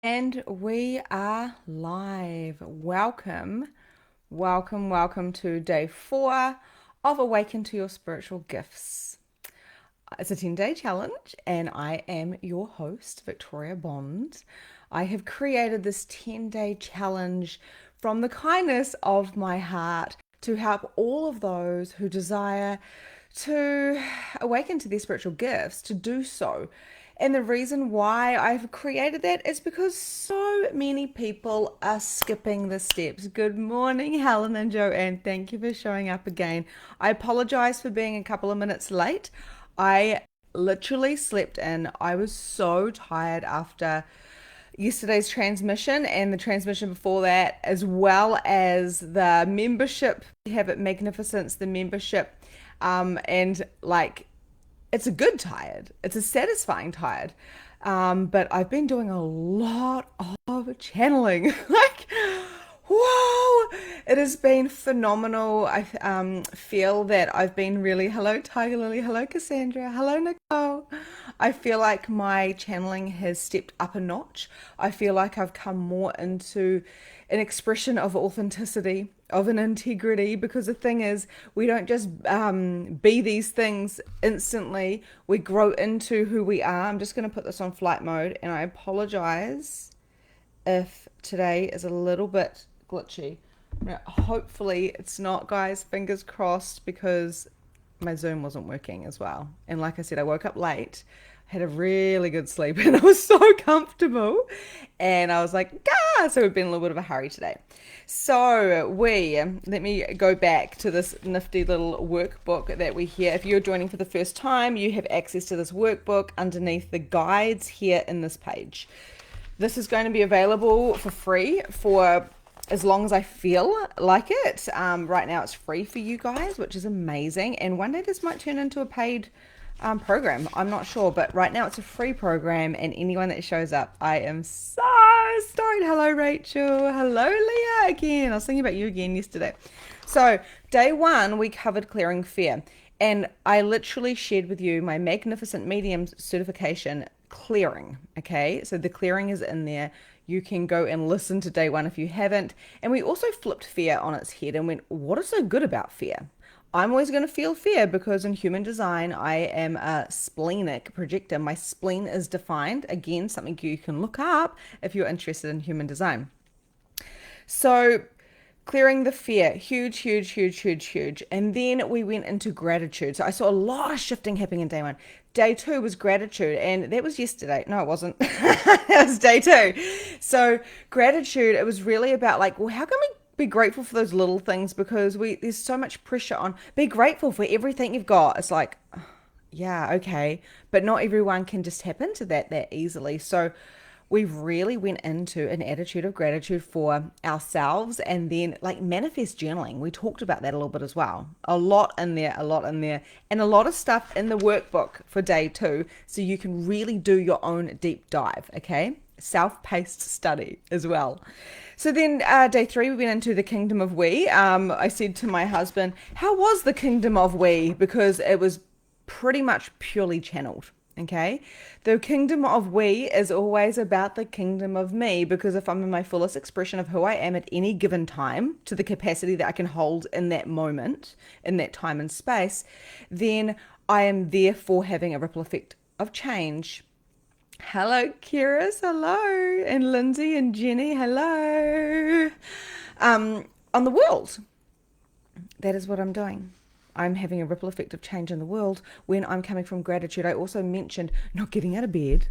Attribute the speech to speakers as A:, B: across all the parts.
A: And we are live. Welcome to day 4 of Awaken to Your Spiritual Gifts. It's a 10-day challenge, and I am your host, Victoria Bond. I have created this 10-day challenge from the kindness of my heart to help all of those who desire to awaken to their spiritual gifts to do so. And the reason why I've created that is because so many people are skipping the steps. Good morning, Helen and Joanne. Thank you for showing up again. I apologize for being a couple of minutes late. I literally slept in. I was so tired after yesterday's transmission and the transmission before that, as well as the membership. We have at Magnificence, the membership. And like it's a good tired. It's a satisfying tired. But I've been doing a lot of channeling. Like, whoa! It has been phenomenal. I feel that I've been really, hello Tiger Lily, hello Cassandra, hello Nicole. I feel like my channeling has stepped up a notch. I feel like I've come more into an expression of authenticity, of an integrity, because the thing is, we don't just be these things instantly. We grow into who we are. I'm just going to put this on flight mode, and I apologize if today is a little bit glitchy. Hopefully it's not, guys. Fingers crossed, because my Zoom wasn't working as well. And like I said, I woke up late, had a really good sleep, and I was so comfortable. And I was like, ah! So we've been in a little bit of a hurry today. So let me go back to this nifty little workbook that we hear. If you're joining for the first time, you have access to this workbook underneath the guides here in this page. This is going to be available for free for as long as I feel like it. Right now it's free for you guys, which is amazing. And one day this might turn into a paid program. I'm not sure, but right now it's a free program, and anyone that shows up, I am so stoked. Hello, Rachel. Hello, Leah again. I was thinking about you again yesterday. So day 1, we covered clearing fear. And I literally shared with you my Magnificent Medium certification clearing. Okay, so the clearing is in there. You can go and listen to day 1 if you haven't. And we also flipped fear on its head and went, what is so good about fear? I'm always going to feel fear because in human design, I am a splenic projector. My spleen is defined. Again, something you can look up if you're interested in human design. So clearing the fear, huge. And then we went into gratitude. So I saw a lot of shifting happening in day 1. Day 2 was gratitude, and that was yesterday. No, it wasn't. That was day 2. So gratitude, it was really about like, well, how can we be grateful for those little things, because there's so much pressure on be grateful for everything you've got. It's like, yeah, okay, but not everyone can just tap into that easily. So we really went into an attitude of gratitude for ourselves, and then like manifest journaling. We talked about that a little bit as well. A lot in there, and a lot of stuff in the workbook for day 2, so you can really do your own deep dive. Okay, self-paced study as well. So then day 3, we went into the kingdom of we. I said to my husband, how was the kingdom of we? Because it was pretty much purely channeled. Okay, the kingdom of we is always about the kingdom of me, because if I'm in my fullest expression of who I am at any given time, to the capacity that I can hold in that moment, in that time and space, then I am therefore having a ripple effect of change. Hello, Kiris. Hello. And Lindsay and Jenny. Hello. On the world. That is what I'm doing. I'm having a ripple effect of change in the world when I'm coming from gratitude. I also mentioned not getting out of bed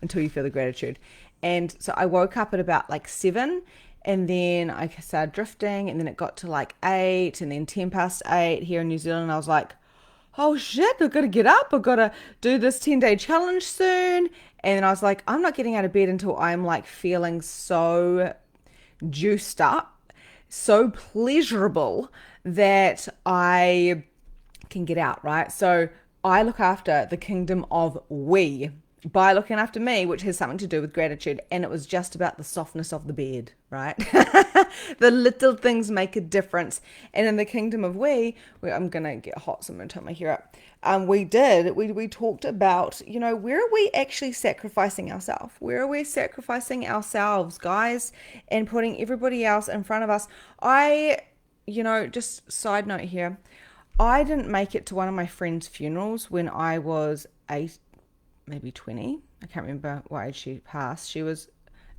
A: until you feel the gratitude. And so I woke up at about like 7, and then I started drifting, and then it got to like 8, and then 10 past 8 here in New Zealand. And I was like, oh shit, I've got to get up. I've got to do this 10-day challenge soon. And then I was like, I'm not getting out of bed until I'm like feeling so juiced up, so pleasurable that I can get out, right? So I look after the kingdom of we. by looking after me, which has something to do with gratitude. And it was just about the softness of the bed, right? The little things make a difference. And in the kingdom of I'm going to get hot, so I'm going to turn my hair up. We talked about, where are we actually sacrificing ourselves? Where are we sacrificing ourselves, guys, and putting everybody else in front of us? Just side note here, I didn't make it to one of my friend's funerals when I was 8, maybe 20. I can't remember what age she passed. She was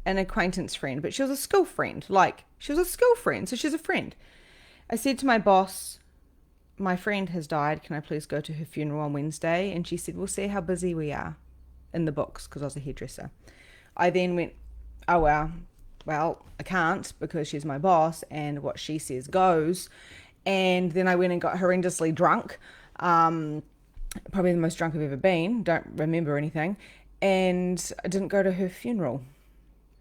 A: an acquaintance friend, but she was a school friend. So she's a friend. I said to my boss, my friend has died. Can I please go to her funeral on Wednesday? And she said, we'll see how busy we are in the books, because I was a hairdresser. I then went, oh, well, I can't because she's my boss and what she says goes. And then I went and got horrendously drunk. Probably the most drunk I've ever been. Don't remember anything. And I didn't go to her funeral.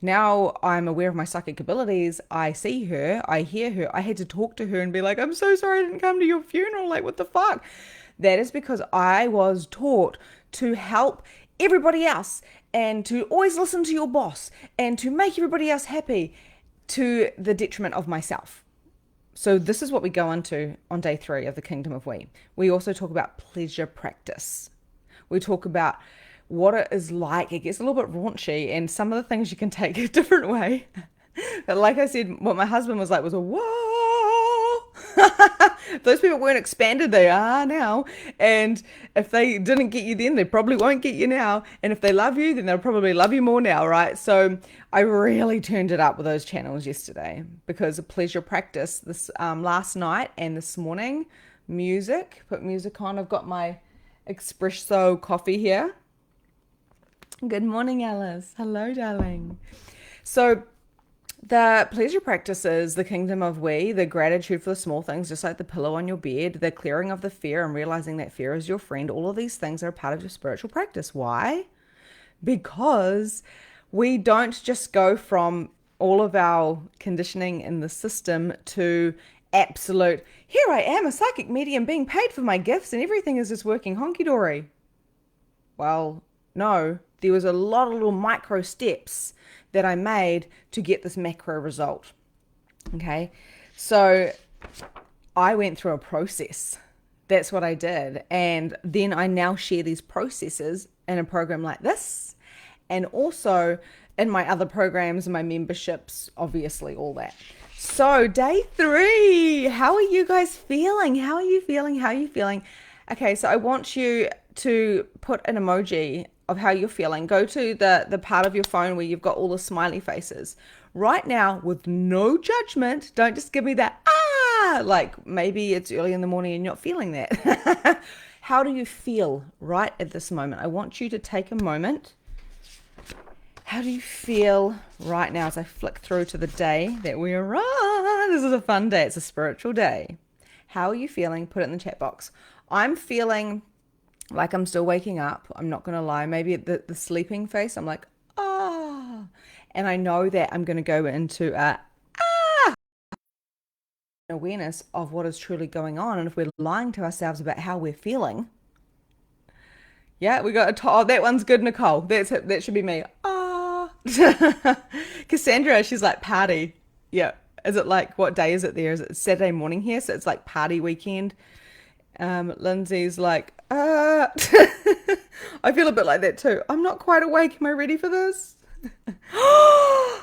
A: Now I'm aware of my psychic abilities. I see her. I hear her. I had to talk to her and be like, I'm so sorry I didn't come to your funeral. Like, what the fuck? That is because I was taught to help everybody else and to always listen to your boss and to make everybody else happy to the detriment of myself. So this is what we go into on day 3 of the Kingdom of We. We also talk about pleasure practice. We talk about what it is like. It gets a little bit raunchy and some of the things you can take a different way. But like I said, what my husband was like was a whoa. Those people weren't expanded, they are now. And if they didn't get you then, they probably won't get you now. And if they love you, then they'll probably love you more now, right? So I really turned it up with those channels yesterday because of pleasure practice this last night and this morning. Put music on. I've got my espresso coffee here. Good morning, Alice. Hello, darling. So the pleasure practices, the kingdom of we, the gratitude for the small things, just like the pillow on your bed, the clearing of the fear and realizing that fear is your friend. All of these things are a part of your spiritual practice. Why? Because we don't just go from all of our conditioning in the system to absolute, here I am, a psychic medium being paid for my gifts and everything is just working honky-dory. Well, no, there was a lot of little micro steps that I made to get this macro result. Okay, so I went through a process. That's what I did. And then I now share these processes in a program like this, and also in my other programs, my memberships, obviously, all that. So day 3, how are you guys feeling? How are you feeling? Okay, so I want you to put an emoji of how you're feeling. Go to the part of your phone where you've got all the smiley faces. Right now, with no judgment, don't just give me that, like maybe it's early in the morning and you're not feeling that. How do you feel right at this moment? I want you to take a moment. How do you feel right now as I flick through to the day that we are on? This is a fun day. It's a spiritual day. How are you feeling? Put it in the chat box. I'm feeling like I'm still waking up. I'm not going to lie. Maybe the sleeping face, I'm like, and I know that I'm going to go into awareness of what is truly going on. And if we're lying to ourselves about how we're feeling, yeah, we got that one's good, Nicole. That should be me. Cassandra, she's like, party. Yeah. Is it like, what day is it there? Is it Saturday morning here? So it's like party weekend. Lindsay's like, I feel a bit like that too. I'm not quite awake. Am I ready for this? Oh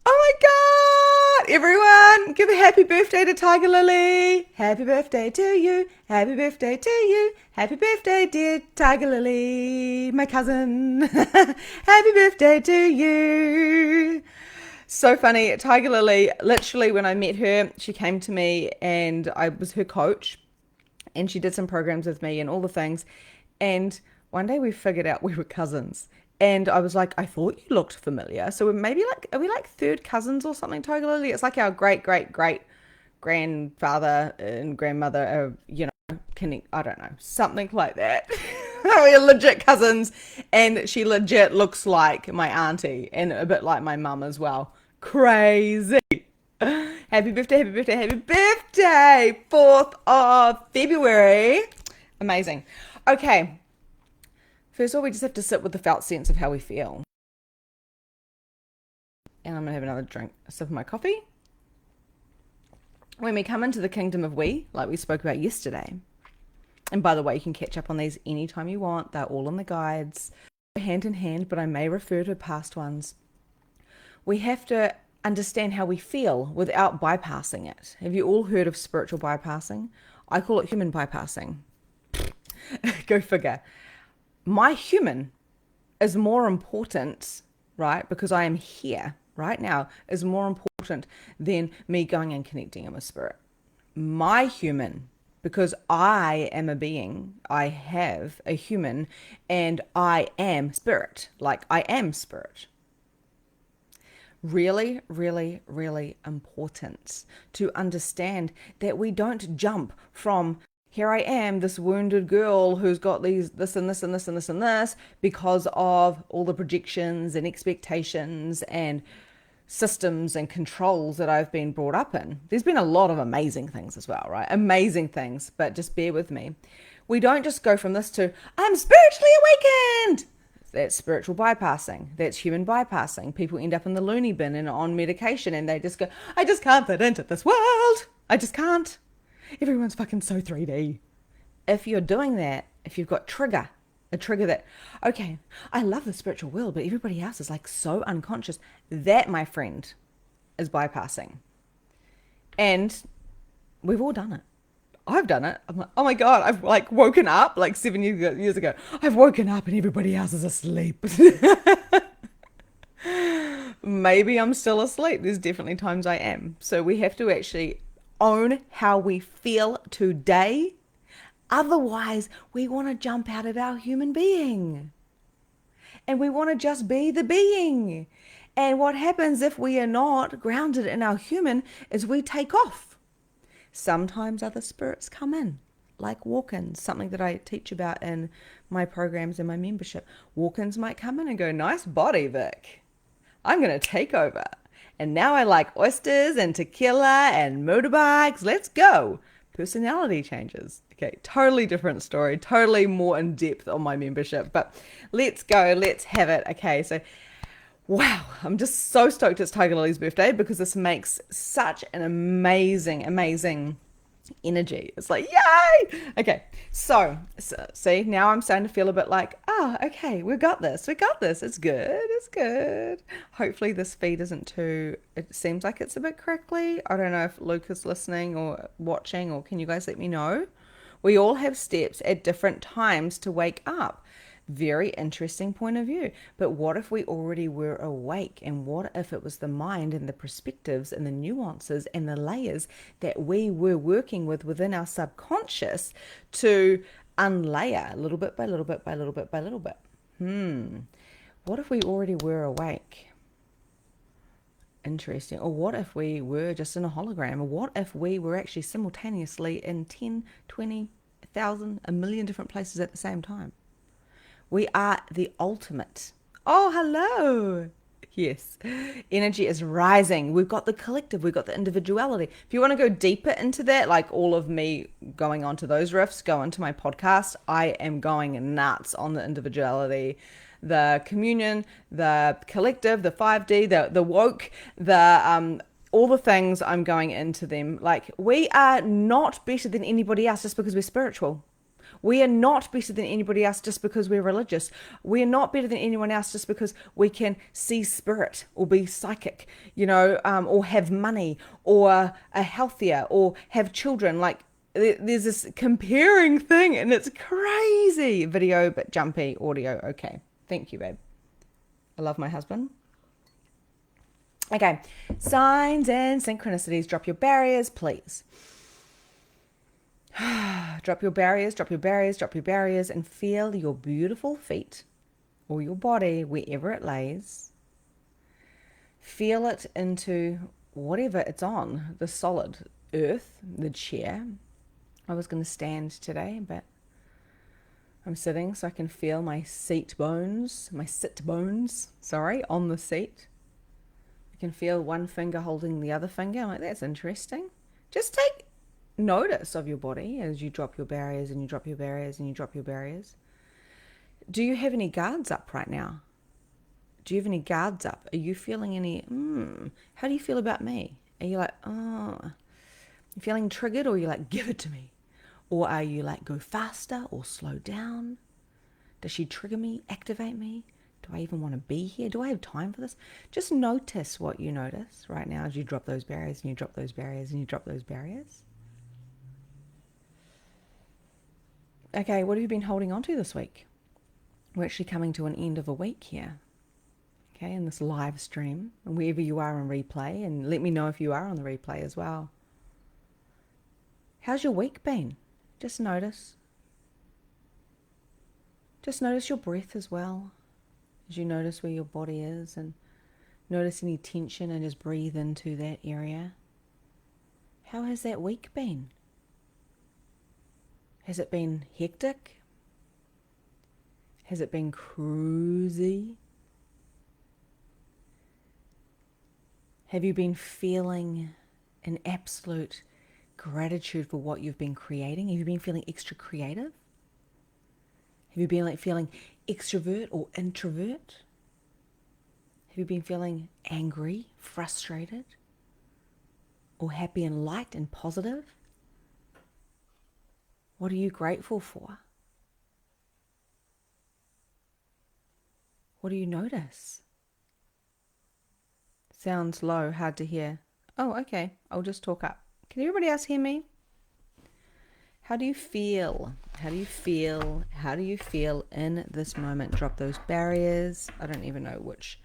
A: my God! Everyone, give a happy birthday to Tiger Lily. Happy birthday to you. Happy birthday to you. Happy birthday, dear Tiger Lily, my cousin. Happy birthday to you. So funny. Tiger Lily, literally when I met her, she came to me and I was her coach. And she did some programs with me and all the things. And one day we figured out we were cousins. And I was like, I thought you looked familiar. So we're maybe like, are we like third cousins or something, Tiger Lily? It's like our great grandfather and grandmother are, I don't know, something like that. We're legit cousins. And she legit looks like my auntie and a bit like my mum as well. Crazy. Happy birthday, happy birthday, happy birthday! 4th of February. Amazing. Okay. First of all, we just have to sit with the felt sense of how we feel. And I'm going to have another drink, a sip of my coffee. When we come into the kingdom of we, like we spoke about yesterday, and by the way, you can catch up on these anytime you want. They're all in the guides, hand in hand, but I may refer to past ones. We have to understand how we feel without bypassing it. Have you all heard of spiritual bypassing? I call it human bypassing. Go figure. My human is more important, right? Because I am here right now is more important than me going and connecting in with spirit. My human, because I am a being, I have a human, and I am spirit. Like I am spirit. Really, really, really important to understand that we don't jump from here I am, this wounded girl who's got this and this and this and this and this because of all the projections and expectations and systems and controls that I've been brought up in. There's been a lot of amazing things as well, right? Amazing things, but just bear with me. We don't just go from this to, I'm spiritually awakened. That's spiritual bypassing. That's human bypassing. People end up in the loony bin and on medication and they just go, I just can't fit into this world. I just can't. Everyone's fucking so 3D. If you're doing that, if you've got a trigger that, okay, I love the spiritual world, but everybody else is like so unconscious. That, my friend, is bypassing. And we've all done it. I've done it. I'm like, oh my God, I've like woken up like 7 years ago. I've woken up and everybody else is asleep. Maybe I'm still asleep. There's definitely times I am. So we have to actually own how we feel today. Otherwise, we want to jump out of our human being. And we want to just be the being. And what happens if we are not grounded in our human is we take off. Sometimes other spirits come in, like walk-ins, something that I teach about in my programs and my membership. Walk-ins might come in and go, nice body, Vic. I'm going to take over. And now I like oysters and tequila and motorbikes. Let's go. Personality changes. Okay, totally different story. Totally more in depth on my membership. But let's go. Let's have it. Okay, so wow, I'm just so stoked it's Tiger Lily's birthday because this makes such an amazing, amazing energy. It's like, yay! Okay, so see, now I'm starting to feel a bit like, oh, okay, we got this. It's good. Hopefully this feed isn't too, it seems like it's a bit crackly. I don't know if Luke is listening or watching, or can you guys let me know? We all have steps at different times to wake up. Very interesting point of view. But what if we already were awake? And what if it was the mind and the perspectives and the nuances and the layers that we were working with within our subconscious to unlayer little bit by little bit by little bit by little bit? What if we already were awake? Interesting. Or what if we were just in a hologram? Or what if we were actually simultaneously in 10, 20,000, a million different places at the same time? We are the ultimate. Oh, hello. Yes. Energy is rising. We've got the collective. We've got the individuality. If you want to go deeper into that, like all of me going onto those riffs, go into my podcast. I am going nuts on the individuality, the communion, the collective, the 5D, the woke, the all the things. I'm going into them. Like, we are not better than anybody else just because we're spiritual. We are not better than anybody else just because we're religious. We are not better than anyone else just because we can see spirit or be psychic, or have money or are healthier or have children. Like, there's this comparing thing and it's crazy. Video, but jumpy. Audio. Okay. Thank you, babe. I love my husband. Okay. Signs and synchronicities. Drop your barriers, please. Drop your barriers, and feel your beautiful feet or your body, wherever it lays. Feel it into whatever it's on, the solid earth, the chair. I was going to stand today, but I'm sitting so I can feel my sit bones, on the seat. I can feel one finger holding the other finger. I'm like, that's interesting. Just take notice of your body as you drop your barriers and you drop your barriers and you drop your barriers. Do you have any guards up right now? Do you have any guards up? Are you feeling any, how do you feel about me? Are you like, oh, you feeling triggered, or are you like, give it to me? Or are you like, go faster or slow down? Does she trigger me, activate me? Do I even want to be here? Do I have time for this? Just notice what you notice right now as you drop those barriers and you drop those barriers and you drop those barriers. Okay, what have you been holding on to this week? We're actually coming to an end of a week here. Okay, in this live stream, and wherever you are on replay, and let me know if you are on the replay as well. How's your week been? Just notice. Just notice your breath as well, as you notice where your body is, and notice any tension and just breathe into that area. How has that week been? Has it been hectic? Has it been cruisy? Have you been feeling an absolute gratitude for what you've been creating? Have you been feeling extra creative? Have you been like feeling extrovert or introvert? Have you been feeling angry, frustrated, or happy and light and positive? What are you grateful for? What do you notice? Sounds low, hard to hear. Oh, okay. I'll just talk up. Can everybody else hear me? How do you feel? How do you feel? How do you feel in this moment? Drop those barriers. I don't even know which.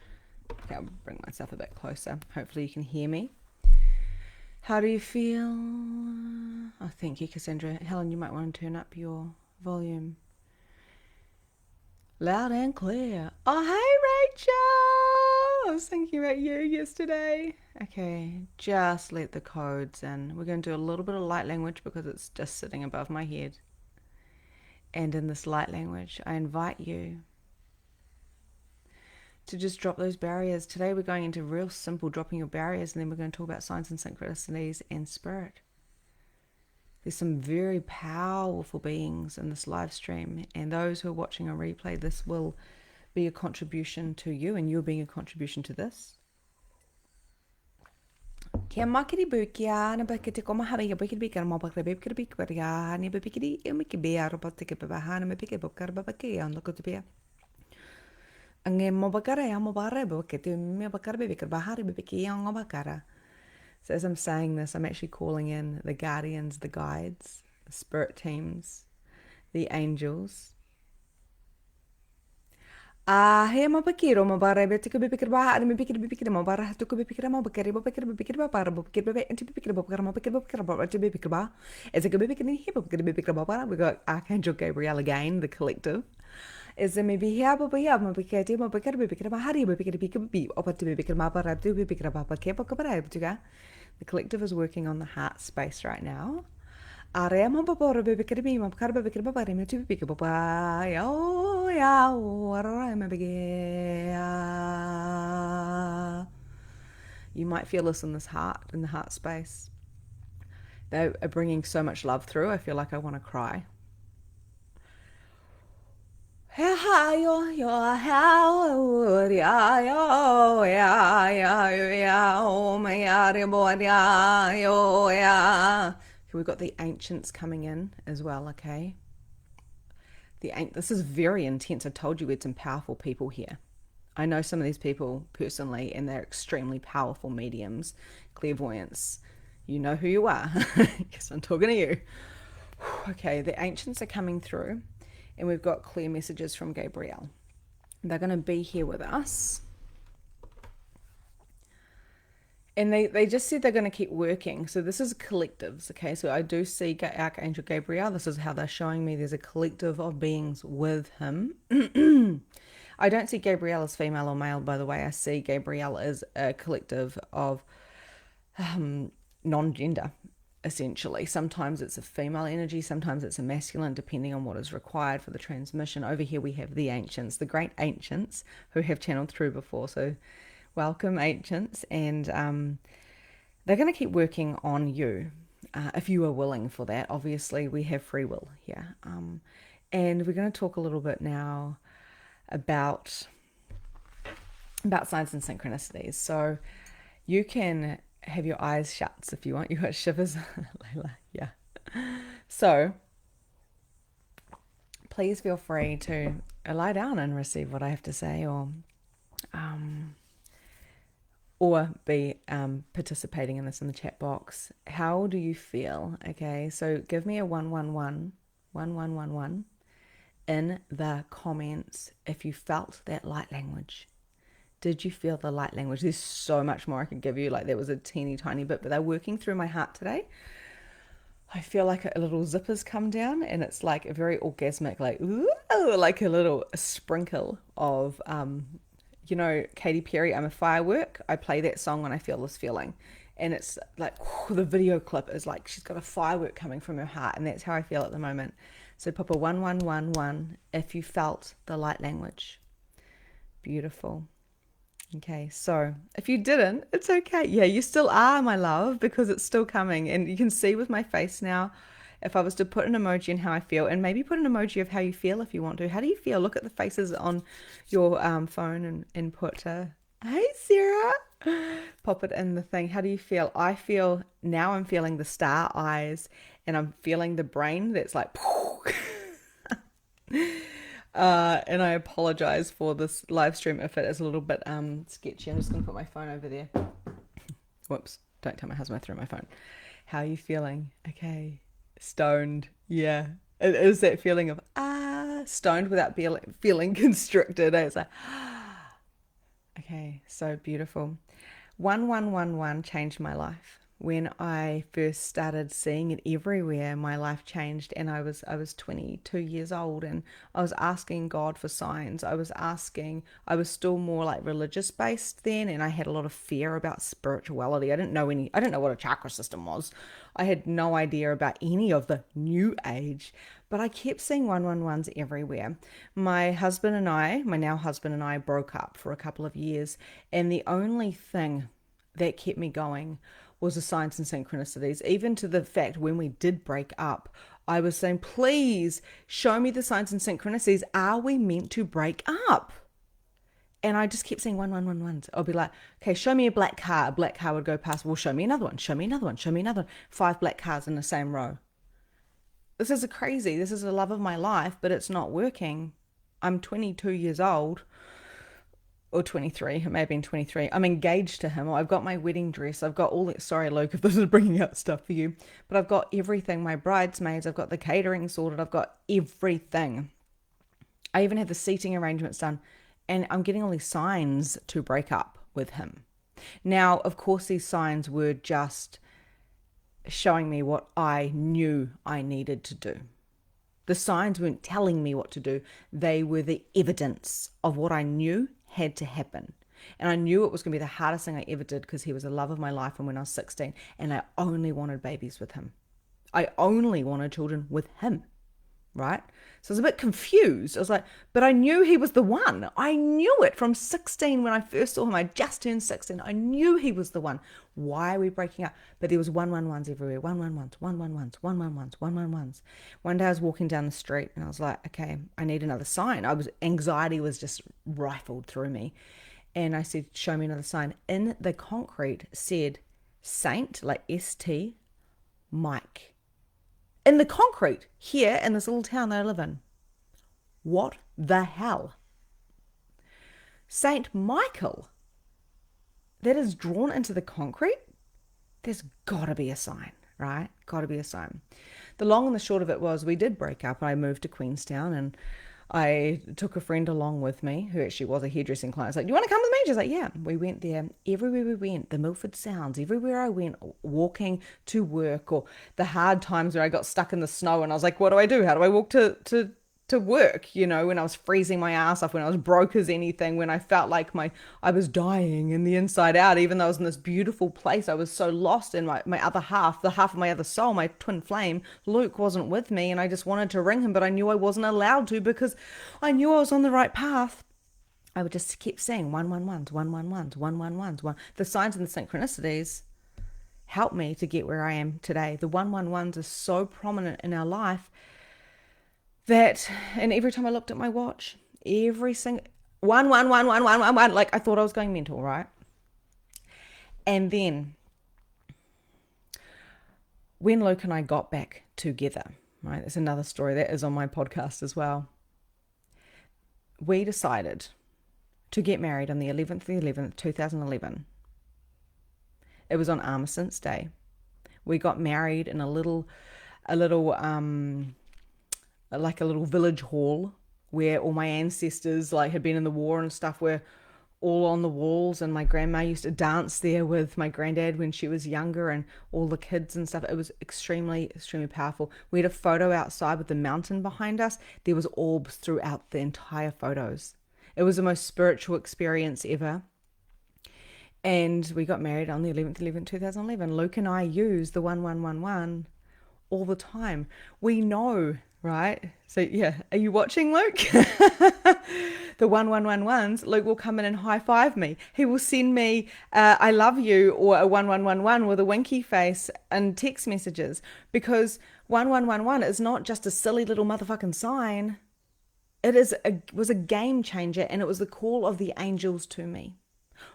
A: Okay, I'll bring myself a bit closer. Hopefully you can hear me. How do you feel? Oh, thank you, Cassandra. Helen, you might want to turn up your volume. Loud and clear. Oh, hey, Rachel! I was thinking about you yesterday. Okay, just let the codes in. We're going to do a little bit of light language because it's just sitting above my head. And in this light language, I invite you to just drop those barriers. Today we're going into real simple dropping your barriers, and then we're going to talk about signs and synchronicities and spirit. There's some very powerful beings in this live stream, and those who are watching a replay, this will be a contribution to you, and you're being a contribution to this. Kia makiri bukia na bakiti ko mahabi ya bukit bikar mo bakre bib kir bik baria ni bikiri e miki be arba tike be bahana me bikir bukar babaki on the kutubia. Ange mo bakara ya mo bare bukiti me bakar be bikar bahari be biki on bakara. So as I'm saying this, I'm actually calling in the guardians, the guides, the spirit teams, the angels. He mo bakiro mo bare be tike be bikir bahari me bikir mo bara to be bikir mo bakari bo bikir ba para bo bikir be anti bikir bo bakar mo to be bikir ba. As a bikir ni he bikir be bikir ba para. We got Archangel Gabriel again, the collective. Is maybe here, but yeah, my bikati, my bikar be bikir ba hari be bikir be opa to be bikir ma para to be bikir ba pa ke pa kabara to ga. The collective is working on the heart space right now. You might feel this in this heart, in the heart space. They are bringing so much love through. I feel like I want to cry. We've got the ancients coming in as well, okay? This is very intense. I told you we had some powerful people here. I know some of these people personally, and they're extremely powerful mediums, clairvoyants. You know who you are. Yes, I'm talking to you. Okay, the ancients are coming through, and we've got clear messages from Gabriel. They're going to be here with us. And they just said they're going to keep working. So this is collectives, okay? So I do see Archangel Gabriel. This is how they're showing me. There's a collective of beings with him. I don't see Gabriel as female or male, by the way. I see Gabriel as a collective of non-gender, essentially. Sometimes it's a female energy, sometimes it's a masculine, depending on what is required for the transmission. Over here we have the ancients, the great ancients who have channeled through before. So welcome, ancients, and they're going to keep working on you if you are willing for that. Obviously, we have free will here. And we're going to talk a little bit now about signs and synchronicities. So you can have your eyes shut if you want. You got shivers, Layla. Yeah. So please feel free to lie down and receive what I have to say, or be participating in this in the chat box. How do you feel? Okay, so give me a 111 in the comments if you felt that light language. Did you feel the light language? There's so much more I could give you. Like, there was a teeny tiny bit, but they're working through my heart today. I feel like a little zipper's come down, and it's like a very orgasmic, like, ooh, like a little sprinkle of, Katy Perry, I'm a Firework. I play that song when I feel this feeling. And it's like, the video clip is like she's got a firework coming from her heart, and that's how I feel at the moment. So pop a 1111 if you felt the light language. Beautiful. Okay, so if you didn't, it's okay. Yeah, you still are, my love, because it's still coming. And you can see with my face now, if I was to put an emoji in how I feel, and maybe put an emoji of how you feel if you want to. How do you feel? Look at the faces on your phone and put, hey, Sarah. Pop it in the thing. How do you feel? I'm feeling the star eyes, and I'm feeling the brain that's like... and I apologize for this live stream if it is a little bit sketchy. I'm just going to put my phone over there. Whoops. Don't tell my husband I threw my phone. How are you feeling? Okay. Stoned. Yeah. It is that feeling of, stoned without feeling constricted. It's like, okay. So beautiful. 1111 changed my life. When I first started seeing it everywhere, my life changed, and I was 22 years old, and I was asking God for signs. I was still more like religious based then, and I had a lot of fear about spirituality. I didn't know what a chakra system was. I had no idea about any of the new age, but I kept seeing 111s everywhere. My now husband and I broke up for a couple of years, and the only thing that kept me going was the signs and synchronicities. Even to the fact when we did break up, I was saying, please show me the signs and synchronicities. Are we meant to break up? And I just kept saying 1111s. I'll be like, okay, show me a black car. A black car would go past. Well, show me another one. Show me another one. Show me another one. 5 black cars in the same row. This is crazy. This is the love of my life, but it's not working. I'm 22 years old. Or 23, it may have been 23. I'm engaged to him. I've got my wedding dress. I've got all that. Sorry, Luke, if this is bringing out stuff for you. But I've got everything. My bridesmaids, I've got the catering sorted. I've got everything. I even have the seating arrangements done. And I'm getting all these signs to break up with him. Now, of course, these signs were just showing me what I knew I needed to do. The signs weren't telling me what to do. They were the evidence of what I knew had to happen. And I knew it was going to be the hardest thing I ever did, because he was the love of my life and when I was 16, and I only wanted babies with him. I only wanted children with him, right? So I was a bit confused. I was like, but I knew he was the one. I knew it from 16 when I first saw him. I just turned 16. I knew he was the one. Why are we breaking up? But there was 111s everywhere. 111s, 111s, 111s, 111s. One day I was walking down the street and I was like, okay, I need another sign. Anxiety was just rifled through me. And I said, show me another sign. In the concrete said Saint, like ST, Mike. In the concrete, here in this little town that I live in. What the hell? Saint Michael, that is drawn into the concrete? There's got to be a sign, right? Got to be a sign. The long and the short of it was, we did break up. I moved to Queenstown, and I took a friend along with me who actually was a hairdressing client. I was like, you want to come with me? She's like, yeah. We went there. Everywhere we went, the Milford Sounds, everywhere I went, walking to work, or the hard times where I got stuck in the snow and I was like, what do I do? How do I walk to work? When I was freezing my ass off, when I was broke as anything, when I felt like I was dying in the inside out, even though I was in this beautiful place. I was so lost in my other half, the half of my other soul, my twin flame. Luke wasn't with me, and I just wanted to ring him, but I knew I wasn't allowed to, because I knew I was on the right path. I would just keep saying 111s, 111s, 111s. The signs and the synchronicities helped me to get where I am today. The 111s are so prominent in our life that, and every time I looked at my watch, every single one, one, one, one, one, one, one. Like I thought I was going mental, right? And then when Luke and I got back together, right? There's another story that is on my podcast as well. We decided to get married on the 11th of the 11th, 2011. It was on Armistice Day. We got married in a little like a little village hall where all my ancestors like had been in the war and stuff were all on the walls, and my grandma used to dance there with my granddad when she was younger and all the kids and stuff. It was extremely powerful. We had a photo outside with the mountain behind us. There was orbs throughout the entire photos. It was the most spiritual experience ever. And we got married on the 11th, 11th, 2011. Luke and I use the 1111 all the time. We know, right? So yeah, are you watching, Luke? The 1111s, Luke will come in and high five me. He will send me I love you or a 1111 with a winky face and text messages, because 1111 is not just a silly little motherfucking sign. Was a game changer, and it was the call of the angels to me.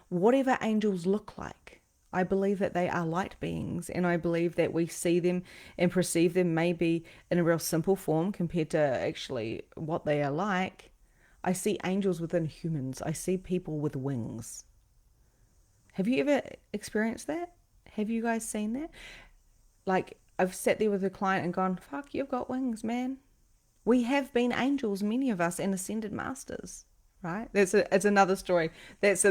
A: Whatever angels look like, I believe that they are light beings, and I believe that we see them and perceive them maybe in a real simple form compared to actually what they are like. I see angels within humans. I see people with wings. Have you ever experienced that? Have you guys seen that? Like, I've sat there with a client and gone, fuck, you've got wings, man. We have been angels, many of us, and ascended masters. Right? It's another story. That's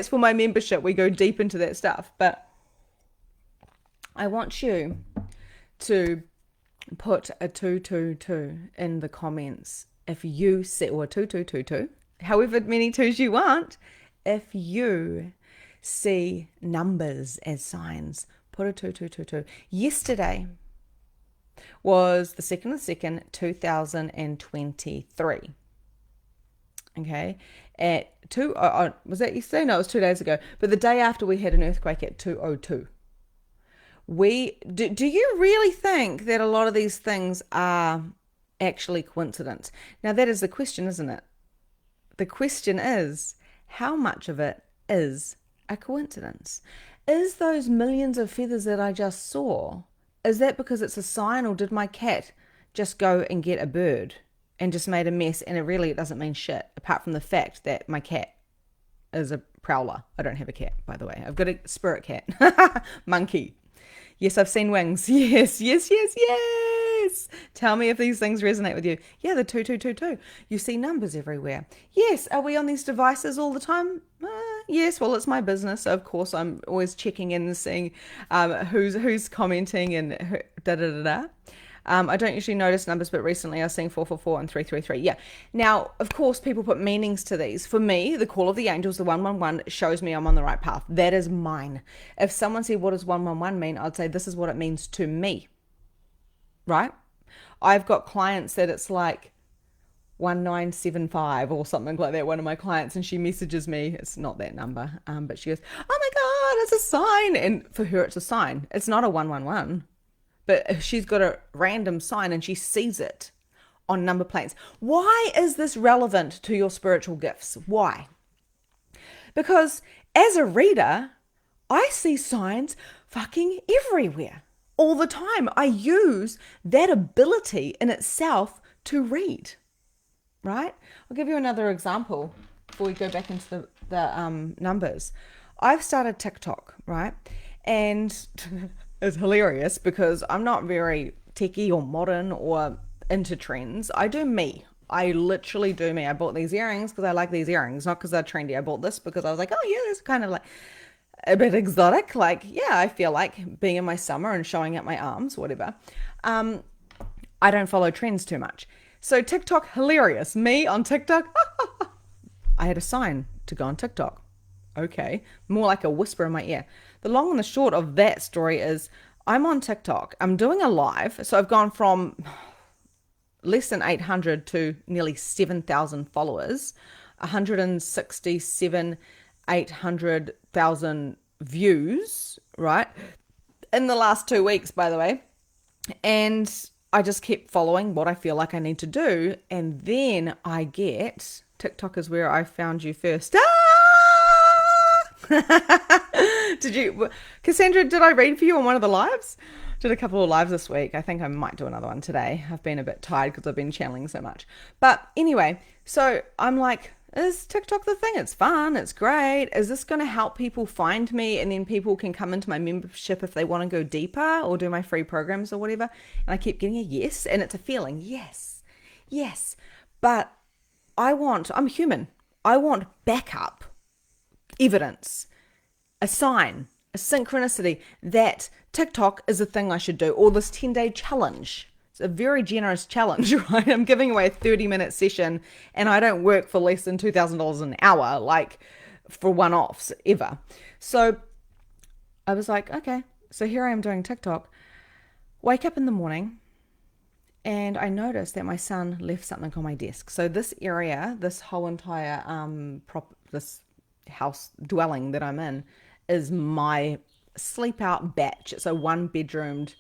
A: for my membership. We go deep into that stuff. But I want you to put a 222 in the comments if you see, or a 2222, however many twos you want. If you see numbers as signs, put a 2222. Yesterday was the 2nd of the 2nd, 2023. Okay, at was that yesterday? No, it was 2 days ago. But the day after, we had an earthquake at 2:02. Do you really think that a lot of these things are actually coincidence? Now that is the question, isn't it? The question is, how much of it is a coincidence? Is those millions of feathers that I just saw, is that because it's a sign, or did my cat just go and get a bird and just made a mess, and it doesn't mean shit, apart from the fact that my cat is a prowler. I don't have a cat, by the way. I've got a spirit cat. Monkey. Yes, I've seen wings. Yes. Tell me if these things resonate with you. Yeah, the 2222. You see numbers everywhere. Yes, are we on these devices all the time? Yes, well, it's my business, so of course I'm always checking in and seeing who's commenting and da-da-da-da. I don't usually notice numbers, but recently I was seeing 444 and 333. Yeah. Now, of course, people put meanings to these. For me, the call of the angels, the 111, shows me I'm on the right path. That is mine. If someone said, what does 111 mean? I'd say, this is what it means to me. Right? I've got clients that it's like 1975 or something like that. One of my clients, and she messages me. It's not that number, but she goes, oh my God, it's a sign. And for her, it's a sign. It's not a 111. But she's got a random sign and she sees it on number plates. Why is this relevant to your spiritual gifts? Why? Because as a reader, I see signs fucking everywhere all the time. I use that ability in itself to read, right? I'll give you another example before we go back into the numbers. I've started TikTok, right? And it's hilarious because I'm not very techie or modern or into trends. I do me. I literally do me. I bought these earrings because I like these earrings, not because they're trendy. I bought this because I was like, oh yeah, it's kind of like a bit exotic. Like, yeah, I feel like being in my summer and showing out my arms, whatever. I don't follow trends too much. So TikTok, hilarious. Me on TikTok, I had a sign to go on TikTok. Okay, more like a whisper in my ear. The long and the short of that story is I'm on TikTok. I'm doing a live. So I've gone from less than 800 to nearly 7,000 followers, 800,000 views, right? In the last 2 weeks, by the way. And I just kept following what I feel like I need to do. And then I get TikTok is where I found you first. Did you, Cassandra, did I read for you on one of the lives? Did a couple of lives this week. I think I might do another one today. I've been a bit tired because I've been channeling so much. But anyway, so I'm like, is TikTok the thing? It's fun. It's great. Is this going to help people find me? And then people can come into my membership if they want to go deeper or do my free programs or whatever. And I keep getting a yes. And it's a feeling. Yes. Yes. But I'm human. I want backup evidence, a sign, a synchronicity that TikTok is a thing I should do, or this 10-day challenge. It's a very generous challenge, right? I'm giving away a 30-minute session and I don't work for less than $2,000 an hour, like for one-offs ever. So I was like, okay, so here I am doing TikTok. Wake up in the morning and I noticed that my son left something on my desk. So this area, this whole entire this house dwelling that I'm in is my sleep out batch. It's a one-bedroomed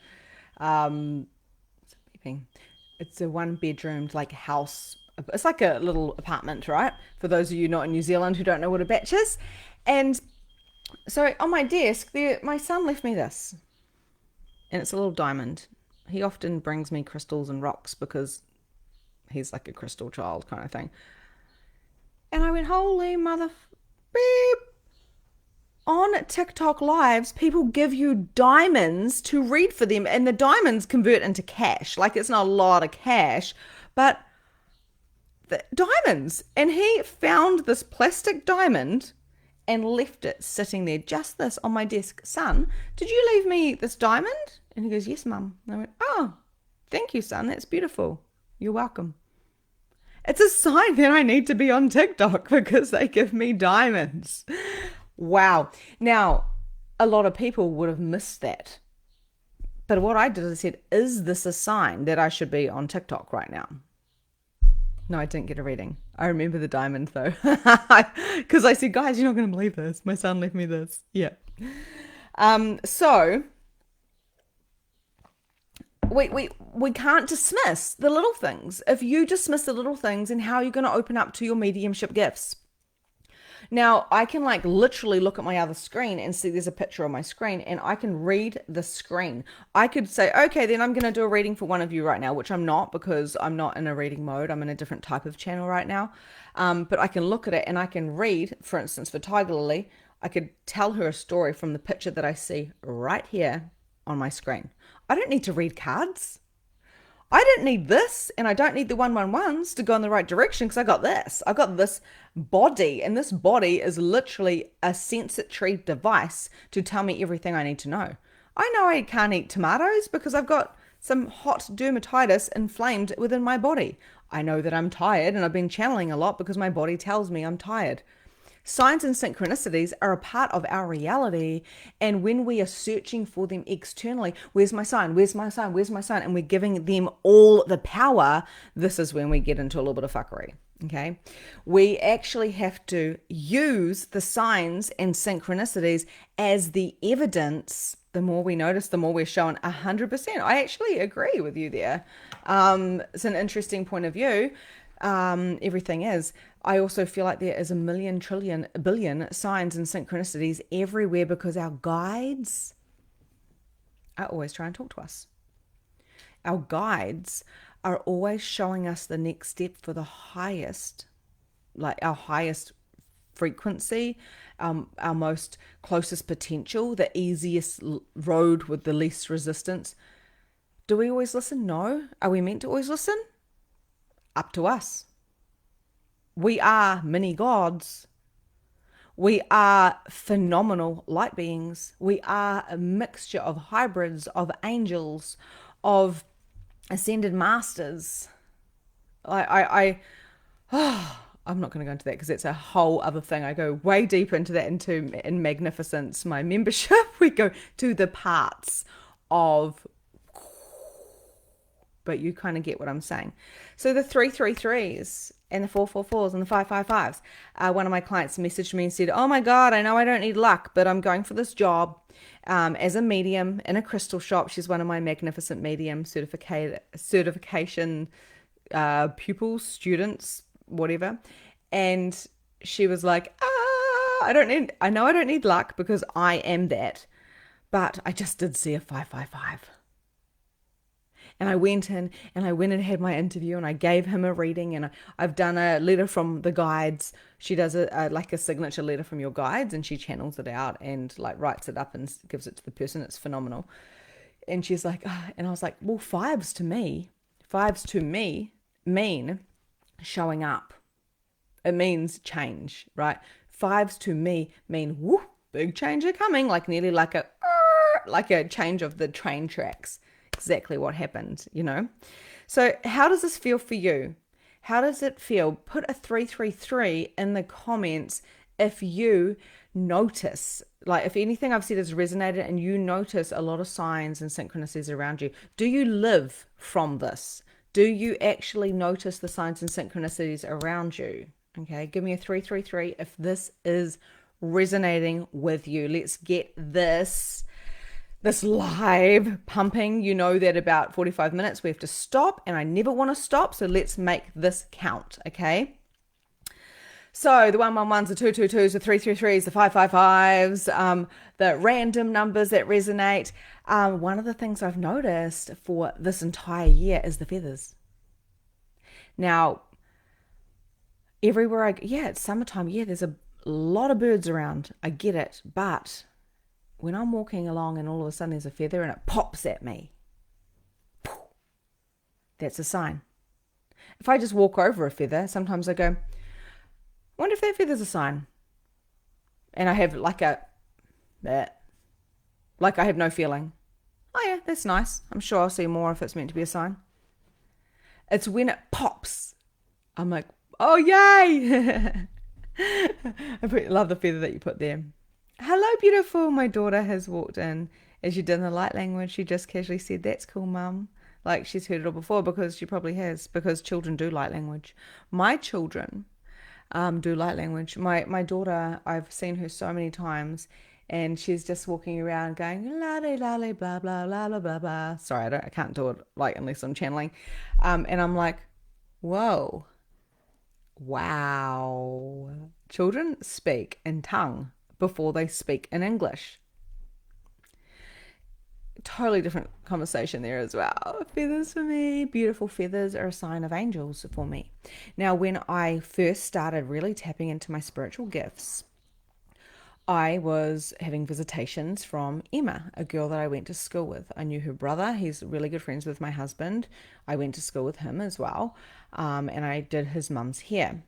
A: it's a one-bedroomed like house. It's like a little apartment, right? For those of you not in New Zealand who don't know what a batch is. And so on my desk there, my son left me this, and it's a little diamond. He often brings me crystals and rocks because he's like a crystal child kind of thing. And I went, holy mother beep. On TikTok lives, people give you diamonds to read for them, and the diamonds convert into cash. Like, it's not a lot of cash, but the diamonds. And he found this plastic diamond and left it sitting there, just this, on my desk. Son, did you leave me this diamond? And he goes, yes, Mum. And I went, oh, thank you, son. That's beautiful. You're welcome. It's a sign that I need to be on TikTok because they give me diamonds. Wow. Now, a lot of people would have missed that. But what I did is I said, is this a sign that I should be on TikTok right now? No, I didn't get a reading. I remember the diamond though. Because I said, guys, you're not going to believe this. My son left me this. Yeah. So we can't dismiss the little things. If you dismiss the little things, and how are you going to open up to your mediumship gifts? Now, I can like literally look at my other screen and see there's a picture on my screen, and I can read the screen. I could say, okay, then I'm going to do a reading for one of you right now, which I'm not, because I'm not in a reading mode. I'm in a different type of channel right now. But I can look at it and I can read, for instance, for Tiger Lily, I could tell her a story from the picture that I see right here on my screen. I don't need to read cards. I don't need this, and I don't need the 111s to go in the right direction, because I got this. I got this body, and this body is literally a sensory device to tell me everything I need to know. I know I can't eat tomatoes because I've got some hot dermatitis inflamed within my body. I know that I'm tired, and I've been channeling a lot because my body tells me I'm tired. Signs and synchronicities are a part of our reality, and when we are searching for them externally, where's my sign, where's my sign, where's my sign, and we're giving them all the power, this is when we get into a little bit of fuckery. Okay, we actually have to use the signs and synchronicities as the evidence. The more we notice, the more we're shown. 100%. I actually agree with you there. It's an interesting point of view. Everything is. I also feel like there is a million, trillion, billion signs and synchronicities everywhere, because our guides are always trying to talk to us. Our guides are always showing us the next step for the highest, like our highest frequency, our most closest potential, the easiest road with the least resistance. Do we always listen? No. Are we meant to always listen? Up to us. We are mini gods. We are phenomenal light beings. We are a mixture of hybrids, of angels, of ascended masters. I'm not going to go into that because it's a whole other thing. I go way deeper into that in Magnificence, my membership. We go to the parts of, but you kind of get what I'm saying. So the 333s and the 444s and the 555s. One of my clients messaged me and said, oh my God, I know I don't need luck, but I'm going for this job as a medium in a crystal shop. She's one of my Magnificent Medium certification pupils, students, whatever. And she was like, I know I don't need luck because I am that, but I just did see a 555. And I went in and had my interview and I gave him a reading and I've done a letter from the guides. She does like a signature letter from your guides and she channels it out and like writes it up and gives it to the person. It's phenomenal. And she's like, and I was like, well, fives to me mean showing up. It means change, right? Fives to me mean, whoo, big change are coming, like nearly like a change of the train tracks. Exactly what happened, you know? So how does this feel for you? How does it feel? Put a 333 in the comments if you notice, like if anything I've said has resonated and you notice a lot of signs and synchronicities around you. Do you live from this? Do you actually notice the signs and synchronicities around you? Okay, give me a 333 if this is resonating with you. Let's get this live pumping. You know that about 45 minutes we have to stop, and I never want to stop, so let's make this count, okay? So the 111s, the 222s, the 333s, the 555s, the random numbers that resonate. One of the things I've noticed for this entire year is the feathers. Now, everywhere it's summertime. Yeah, there's a lot of birds around. I get it. But when I'm walking along and all of a sudden there's a feather and it pops at me, that's a sign. If I just walk over a feather, sometimes I go, I wonder if that feather's a sign. And I have like I have no feeling. Oh yeah, that's nice. I'm sure I'll see more if it's meant to be a sign. It's when it pops. I'm like, oh yay! I love the feather that you put there. Hello, beautiful. My daughter has walked in. As you did in the light language, she just casually said, that's cool, mum. Like she's heard it all before, because she probably has, because children do light language. My children do light language. My daughter, I've seen her so many times, and she's just walking around going la la la blah blah blah blah blah blah. Sorry, I can't do it like unless I'm channeling. And I'm like, whoa, wow. Children speak in tongue before they speak in English. Totally different conversation there as well. Feathers for me, beautiful feathers are a sign of angels for me. Now, when I first started really tapping into my spiritual gifts, I was having visitations from Emma, a girl that I went to school with. I knew her brother. He's really good friends with my husband. I went to school with him as well. And I did his mum's hair.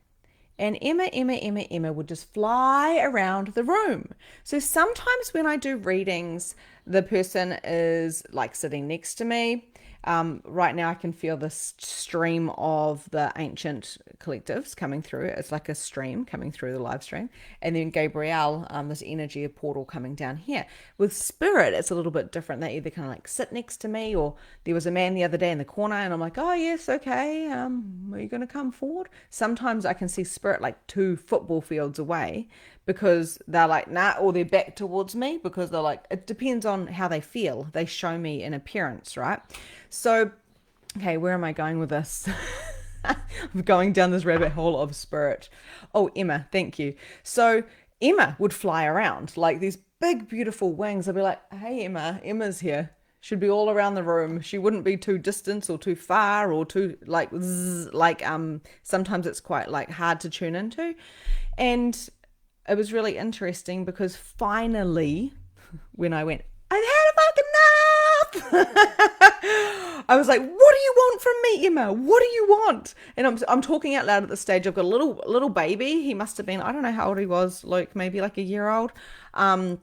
A: And Emma would just fly around the room. So sometimes when I do readings, the person is like sitting next to me. Right now I can feel this stream of the ancient collectives coming through. It's like a stream coming through the live stream. And then Gabrielle, this energy of portal coming down here. With spirit, it's a little bit different. They either kind of like sit next to me, or there was a man the other day in the corner and I'm like, oh yes, okay, are you going to come forward? Sometimes I can see spirit like 2 football fields away, because they're like, nah, or they're back towards me, because they're like, it depends on how they feel. They show me an appearance, right? So, okay, where am I going with this? I'm going down this rabbit hole of spirit. Oh, Emma, thank you. So Emma would fly around like these big, beautiful wings. I'd be like, hey, Emma's here. Should be all around the room. She wouldn't be too distant or too far or too like, sometimes it's quite like hard to tune into. And it was really interesting because finally, when I went, I've had enough. I was like, what do you want from me, Emma? What do you want? And I'm talking out loud at this stage. I've got a little baby. He must have been, I don't know how old he was, like maybe like a year old. And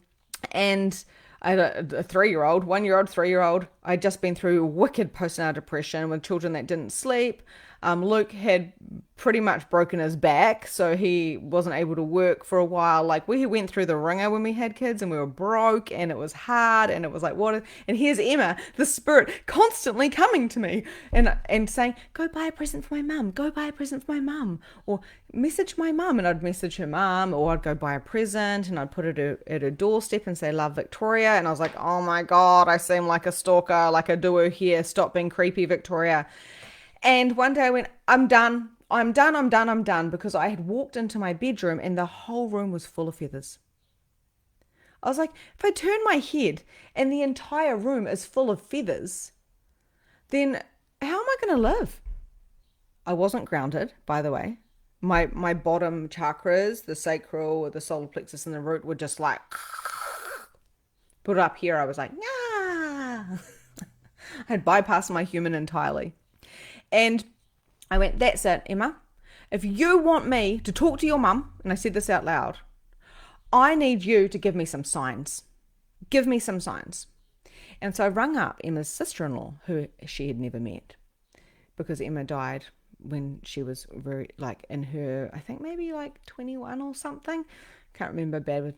A: I had a 3-year-old, 1-year-old, 3-year-old. I'd just been through wicked postnatal depression with children that didn't sleep. Luke had pretty much broken his back, so he wasn't able to work for a while. Like, we went through the ringer when we had kids, and we were broke, and it was hard, and it was like, what? And here's Emma, the spirit, constantly coming to me and saying, go buy a present for my mum, go buy a present for my mum, or message my mum. And I'd message her mum, or I'd go buy a present, and I'd put it at her doorstep and say, love, Victoria. And I was like, oh my God, I seem like a stalker, like a doer here. Stop being creepy, Victoria. And one day I went, I'm done. I'm done, because I had walked into my bedroom and the whole room was full of feathers. I was like, if I turn my head and the entire room is full of feathers, then how am I going to live? I wasn't grounded, by the way. My bottom chakras, the sacral, the solar plexus, and the root were just like, put it up here. I was like, nah. I had bypassed my human entirely. And I went, that's it, Emma. If you want me to talk to your mum, and I said this out loud, I need you to give me some signs. Give me some signs. And so I rung up Emma's sister-in-law, who she had never met, because Emma died when she was very, like, in her, I think maybe like 21 or something. Can't remember, bad with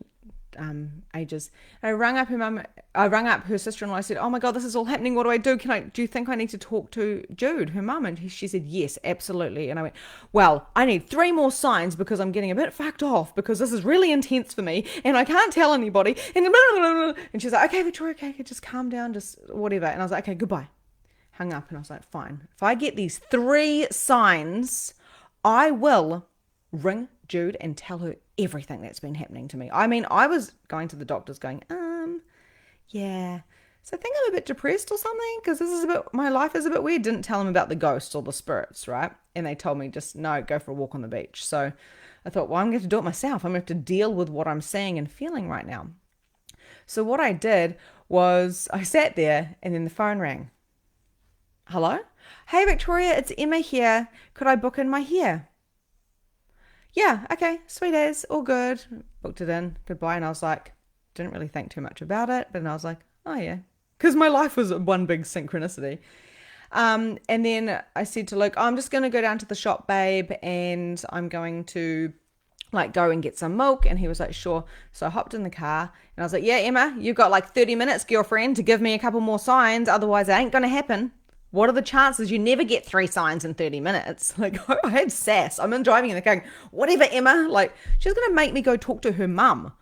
A: ages. And I rung up her mum. I rung up her sister-in-law. I said, oh my God, this is all happening. What do I do? Do you think I need to talk to Jude, her mum? And she said, yes, absolutely. And I went, well, I need 3 more signs, because I'm getting a bit fucked off, because this is really intense for me and I can't tell anybody. And she's like, okay, Victoria, okay, just calm down, just whatever. And I was like, okay, goodbye. Hung up, and I was like, fine. If I get these 3 signs, I will ring Jude and tell her everything that's been happening to me. I mean, I was going to the doctors going, yeah, so I think I'm a bit depressed or something, because my life is a bit weird. Didn't tell them about the ghosts or the spirits, right? And they told me just, no, go for a walk on the beach. So I thought, well, I'm going to do it myself. I'm going to have to deal with what I'm seeing and feeling right now. So what I did was I sat there, and then the phone rang. Hello? Hey, Victoria, it's Emma here. Could I book in my hair? Yeah, okay, sweet as, all good. Booked it in, goodbye. And I was like, didn't really think too much about it, but then I was like, oh yeah, because my life was one big synchronicity. And then I said to Luke, I'm just going to go down to the shop, babe, and I'm going to like go and get some milk. And he was like, sure. So I hopped in the car and I was like, yeah, Emma, you've got like 30 minutes, girlfriend, to give me a couple more signs. Otherwise it ain't going to happen. What are the chances you never get 3 signs in 30 minutes? Like, I had sass. I'm driving in the car going, whatever, Emma. Like, she's going to make me go talk to her mum.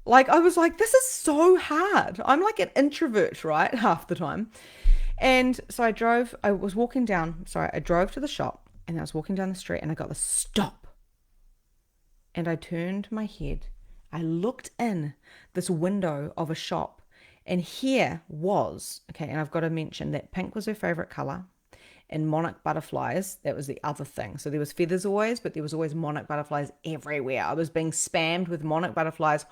A: Like, I was like, this is so hard. I'm like an introvert, right? Half the time. And so I drove to the shop, and I was walking down the street, and I got the stop. And I turned my head. I looked in this window of a shop. And here was, okay, and I've got to mention that pink was her favorite color, and monarch butterflies, that was the other thing. So there was feathers always, but there was always monarch butterflies everywhere. I was being spammed with monarch butterflies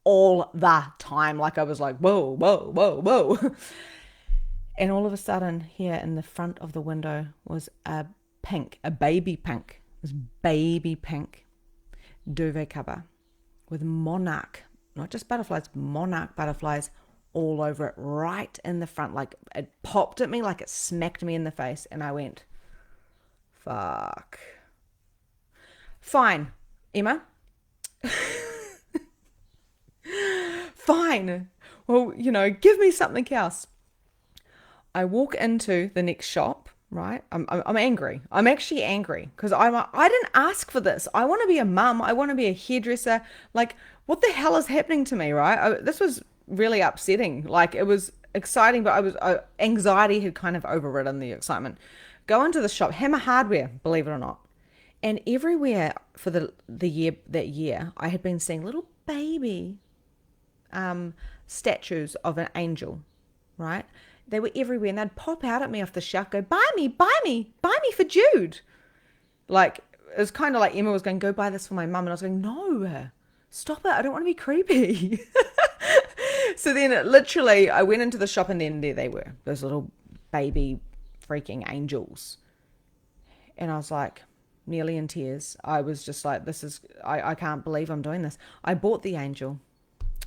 A: all the time. Like I was like, whoa, whoa, whoa, whoa. And all of a sudden, here in the front of the window was a baby pink. It was baby pink duvet cover with monarch, not just butterflies, monarch butterflies all over it, right in the front. Like it popped at me, like it smacked me in the face, and I went, fuck. Fine, Emma. Fine. Well, give me something else. I walk into the next shop, right? I'm angry. I'm actually angry because I didn't ask for this. I want to be a mum. I want to be a hairdresser. Like, what the hell is happening to me, right? This was really upsetting. Like, it was exciting, but anxiety had kind of overridden the excitement. Go into the shop, Hammer Hardware, believe it or not. And everywhere for that year, I had been seeing little baby statues of an angel, right? They were everywhere, and they'd pop out at me off the shelf, go, buy me for Jude. Like, it was kind of like Emma was going, go buy this for my mum. And I was going, no, stop it. I don't want to be creepy. So then literally I went into the shop, and then there they were, those little baby freaking angels. And I was like, nearly in tears. I was just like, I can't believe I'm doing this. I bought the angel.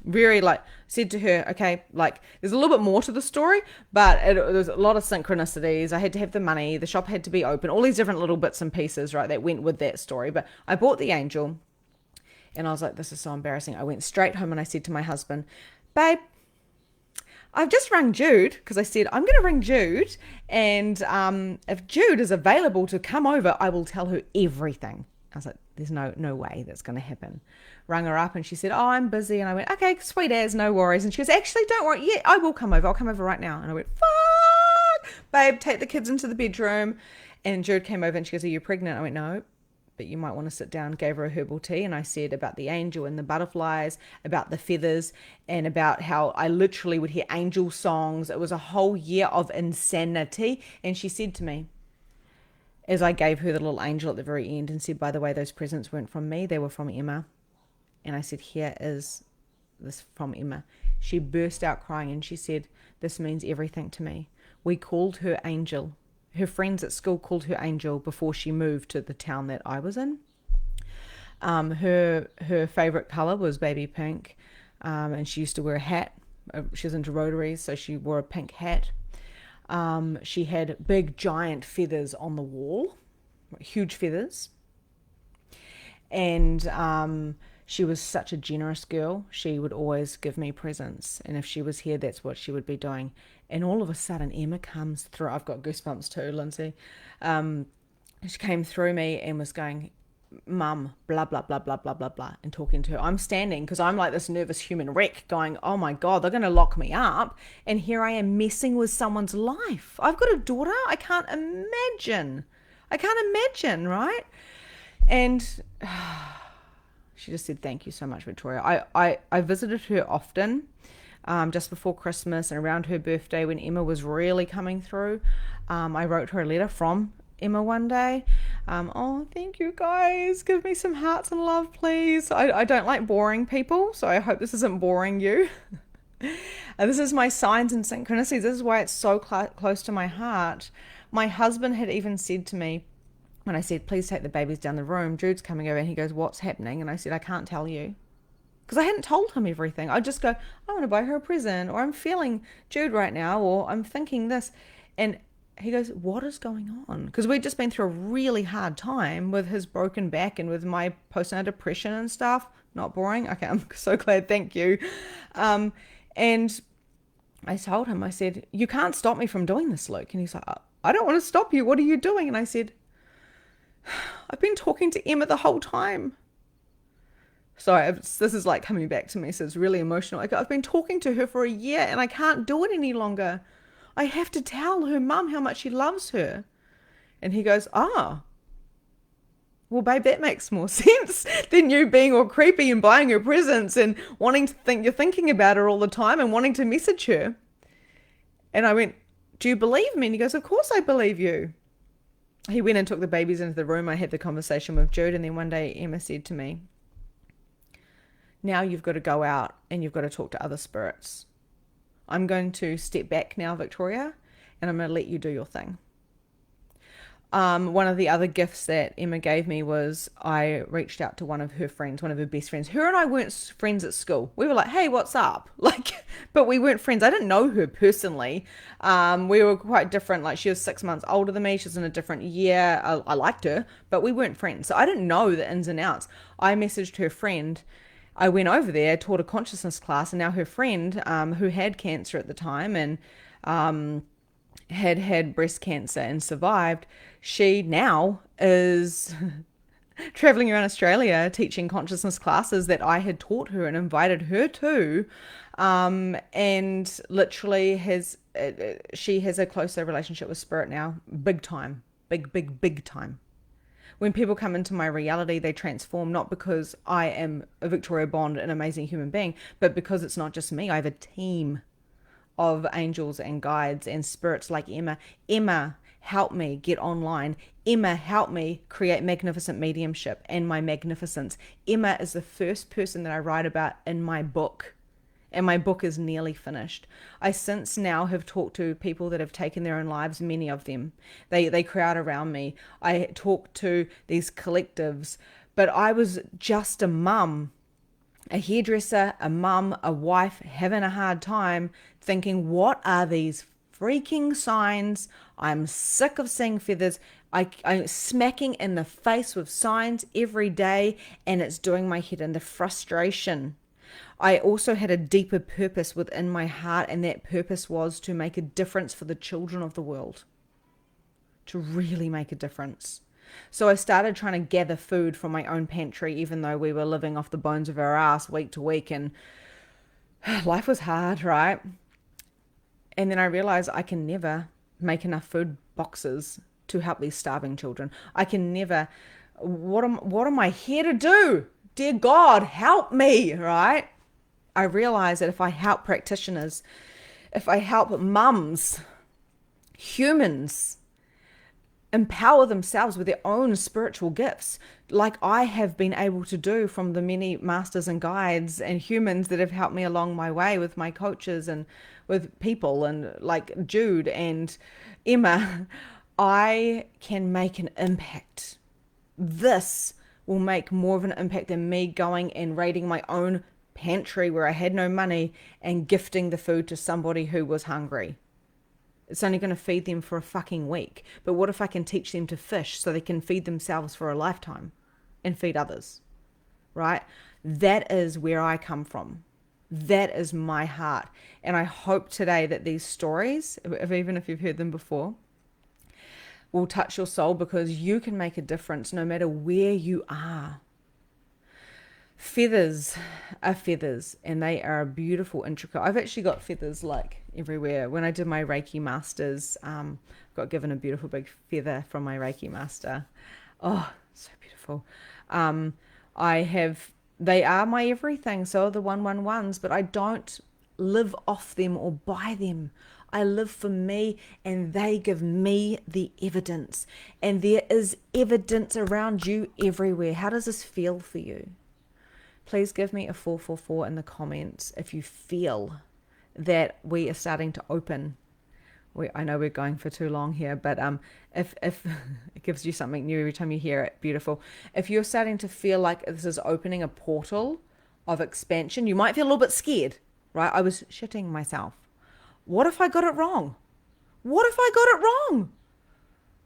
A: Very said to her, okay, there's a little bit more to the story, but there's a lot of synchronicities. I had to have the money. The shop had to be open. All these different little bits and pieces, right, that went with that story. But I bought the angel, and I was like, this is so embarrassing. I went straight home, and I said to my husband, babe, I've just rung Jude, because I said, I'm going to ring Jude, and if Jude is available to come over, I will tell her everything. I was like, there's no way that's going to happen. Rung her up, and she said, oh, I'm busy. And I went, okay, sweet as, no worries. And she goes, actually, don't worry. Yeah, I will come over. I'll come over right now. And I went, fuck. Babe, take the kids into the bedroom. And Jude came over and she goes, "Are you pregnant?" I went, "No, but you might want to sit down." Gave her a herbal tea, and I said about the angel and the butterflies, about the feathers, and about how I literally would hear angel songs. It was a whole year of insanity. And she said to me, as I gave her the little angel at the very end and said, "By the way, those presents weren't from me, they were from Emma." And I said, "Here is this from Emma." She burst out crying and she said, "This means everything to me. We called her Angel. Her friends at school called her Angel before she moved to the town that I was in. Her favorite color was baby pink, and she used to wear a hat. She was into Rotaries, so she wore a pink hat. She had big, giant feathers on the wall, huge feathers, and she was such a generous girl. She would always give me presents, and if she was here, that's what she would be doing." And all of a sudden, Emma comes through. I've got goosebumps too, Lindsay. She came through me and was going, "Mum, blah, blah, blah, blah, blah, blah, blah," and talking to her. I'm standing because I'm like this nervous human wreck going, "Oh my God, they're going to lock me up." And here I am messing with someone's life. I've got a daughter. I can't imagine. Right? And she just said, "Thank you so much, Victoria." I visited her often, just before Christmas and around her birthday when Emma was really coming through. I wrote her a letter from Emma one day. "Oh, thank you guys. Give me some hearts and love, please. I don't like boring people, so I hope this isn't boring you." And this is my signs and synchronicities. This is why it's so close to my heart. My husband had even said to me, when I said, "Please take the babies down the room," Jude's coming over and he goes, "What's happening?" And I said, "I can't tell you." Because I hadn't told him everything. I'd just go, "I want to buy her a present," or "I'm feeling Jude right now," or "I'm thinking this." And he goes, "What is going on?" Because we'd just been through a really hard time with his broken back and with my postnatal depression and stuff. Not boring. Okay, I'm so glad. Thank you. And I told him, I said, "You can't stop me from doing this, Luke." And he's like, "I don't want to stop you. What are you doing?" And I said, "I've been talking to Emma the whole time." Sorry, this is like coming back to me, so it's really emotional. I've been talking to her for a year and I can't do it any longer. I have to tell her mum how much she loves her. And he goes, "Ah, well, babe, that makes more sense than you being all creepy and buying her presents and wanting to think you're thinking about her all the time and wanting to message her." And I went, "Do you believe me?" And he goes, "Of course I believe you." He went and took the babies into the room. I had the conversation with Jude, and then one day Emma said to me, "Now you've got to go out and you've got to talk to other spirits. I'm going to step back now, Victoria, and I'm going to let you do your thing." One of the other gifts that Emma gave me was I reached out to one of her friends, one of her best friends. Her and I weren't friends at school. We were like, "Hey, what's up?" But we weren't friends. I didn't know her personally. We were quite different. Like, she was 6 months older than me. She was in a different year. I liked her, but we weren't friends. So I didn't know the ins and outs. I messaged her friend. I went over there, taught a consciousness class, and now her friend, who had cancer at the time and had breast cancer and survived, she now is traveling around Australia teaching consciousness classes that I had taught her and invited her to, and literally she has a closer relationship with spirit now, big time, big time. When people come into my reality, they transform, not because I am a Victoria Bond, an amazing human being, but because it's not just me. I have a team of angels and guides and spirits like Emma. Emma helped me get online. Emma helped me create magnificent mediumship and my magnificence. Emma is the first person that I write about in my book. And my book is nearly finished. I since now have talked to people that have taken their own lives, many of them. They crowd around me. I talk to these collectives, but I was just a mum, a hairdresser, a mum, a wife, having a hard time thinking, what are these freaking signs? I'm sick of seeing feathers. I'm smacking in the face with signs every day, and it's doing my head in. The frustration. I also had a deeper purpose within my heart, and that purpose was to make a difference for the children of the world, to really make a difference. So I started trying to gather food from my own pantry, even though we were living off the bones of our ass week to week, and life was hard, right? And then I realized I can never make enough food boxes to help these starving children. I can never, what am I here to do? Dear God, help me, right? I realize that if I help practitioners, if I help mums, humans, empower themselves with their own spiritual gifts, like I have been able to do from the many masters and guides and humans that have helped me along my way with my coaches and with people and like Jude and Emma, I can make an impact. This will make more of an impact than me going and raiding my own pantry where I had no money and gifting the food to somebody who was hungry. It's only going to feed them for a fucking week. But what if I can teach them to fish so they can feed themselves for a lifetime and feed others, right? That is where I come from. That is my heart. And I hope today that these stories, even if you've heard them before, will touch your soul, because you can make a difference no matter where you are. Feathers are feathers, and they are beautiful, intricate. I've actually got feathers like everywhere. When I did my Reiki Masters, got given a beautiful big feather from my Reiki Master. Oh, so beautiful. They are my everything. So are the 111s, but I don't live off them or buy them. I live for me, and they give me the evidence. And there is evidence around you everywhere. How does this feel for you? Please give me a 444 in the comments if you feel that we are starting to open. I know we're going for too long here, but if it gives you something new every time you hear it, beautiful. If you're starting to feel like this is opening a portal of expansion, you might feel a little bit scared, right? I was shitting myself. What if I got it wrong? What if I got it wrong?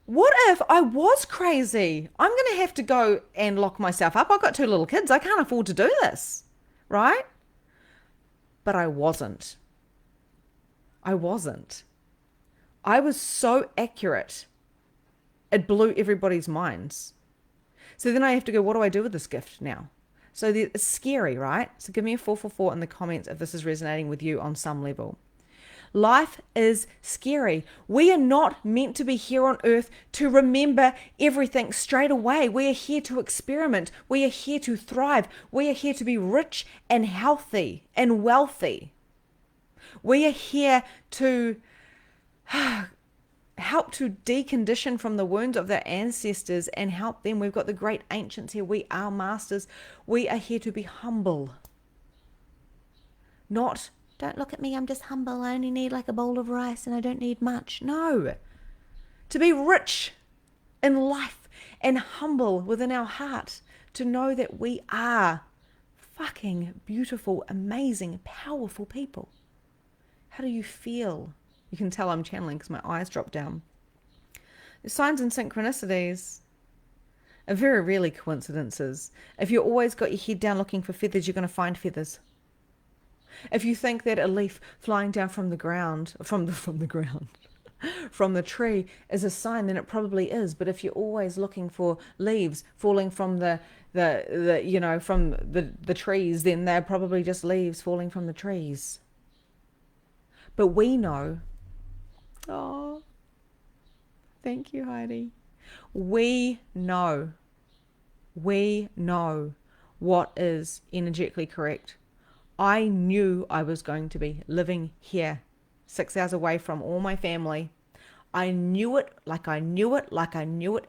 A: What if I was crazy? I'm going to have to go and lock myself up. I've got 2 little kids. I can't afford to do this, right? But I wasn't. I was so accurate. It blew everybody's minds. So then I have to go, what do I do with this gift now? So it's scary, right? So give me a 444 in the comments if this is resonating with you on some level. Life is scary. We are not meant to be here on earth to remember everything straight away. We are here to experiment. We are here to thrive. We are here to be rich and healthy and wealthy. We are here to help to decondition from the wounds of their ancestors and help them. We've got the great ancients here. We are masters. We are here to be humble. Not, don't look at me, I'm just humble. I only need like a bowl of rice and I don't need much. No. To be rich in life and humble within our heart. To know that we are fucking beautiful, amazing, powerful people. How do you feel? You can tell I'm channeling because my eyes drop down. The signs and synchronicities are very rarely coincidences. If you always got your head down looking for feathers, you're going to find feathers. If you think that a leaf flying down from the ground, from the ground, from the tree is a sign, then it probably is. But if you're always looking for leaves falling from the trees, then they're probably just leaves falling from the trees. But we know. Oh, thank you, Heidi. We know what is energetically correct. I knew I was going to be living here, 6 hours away from all my family. I knew it like I knew it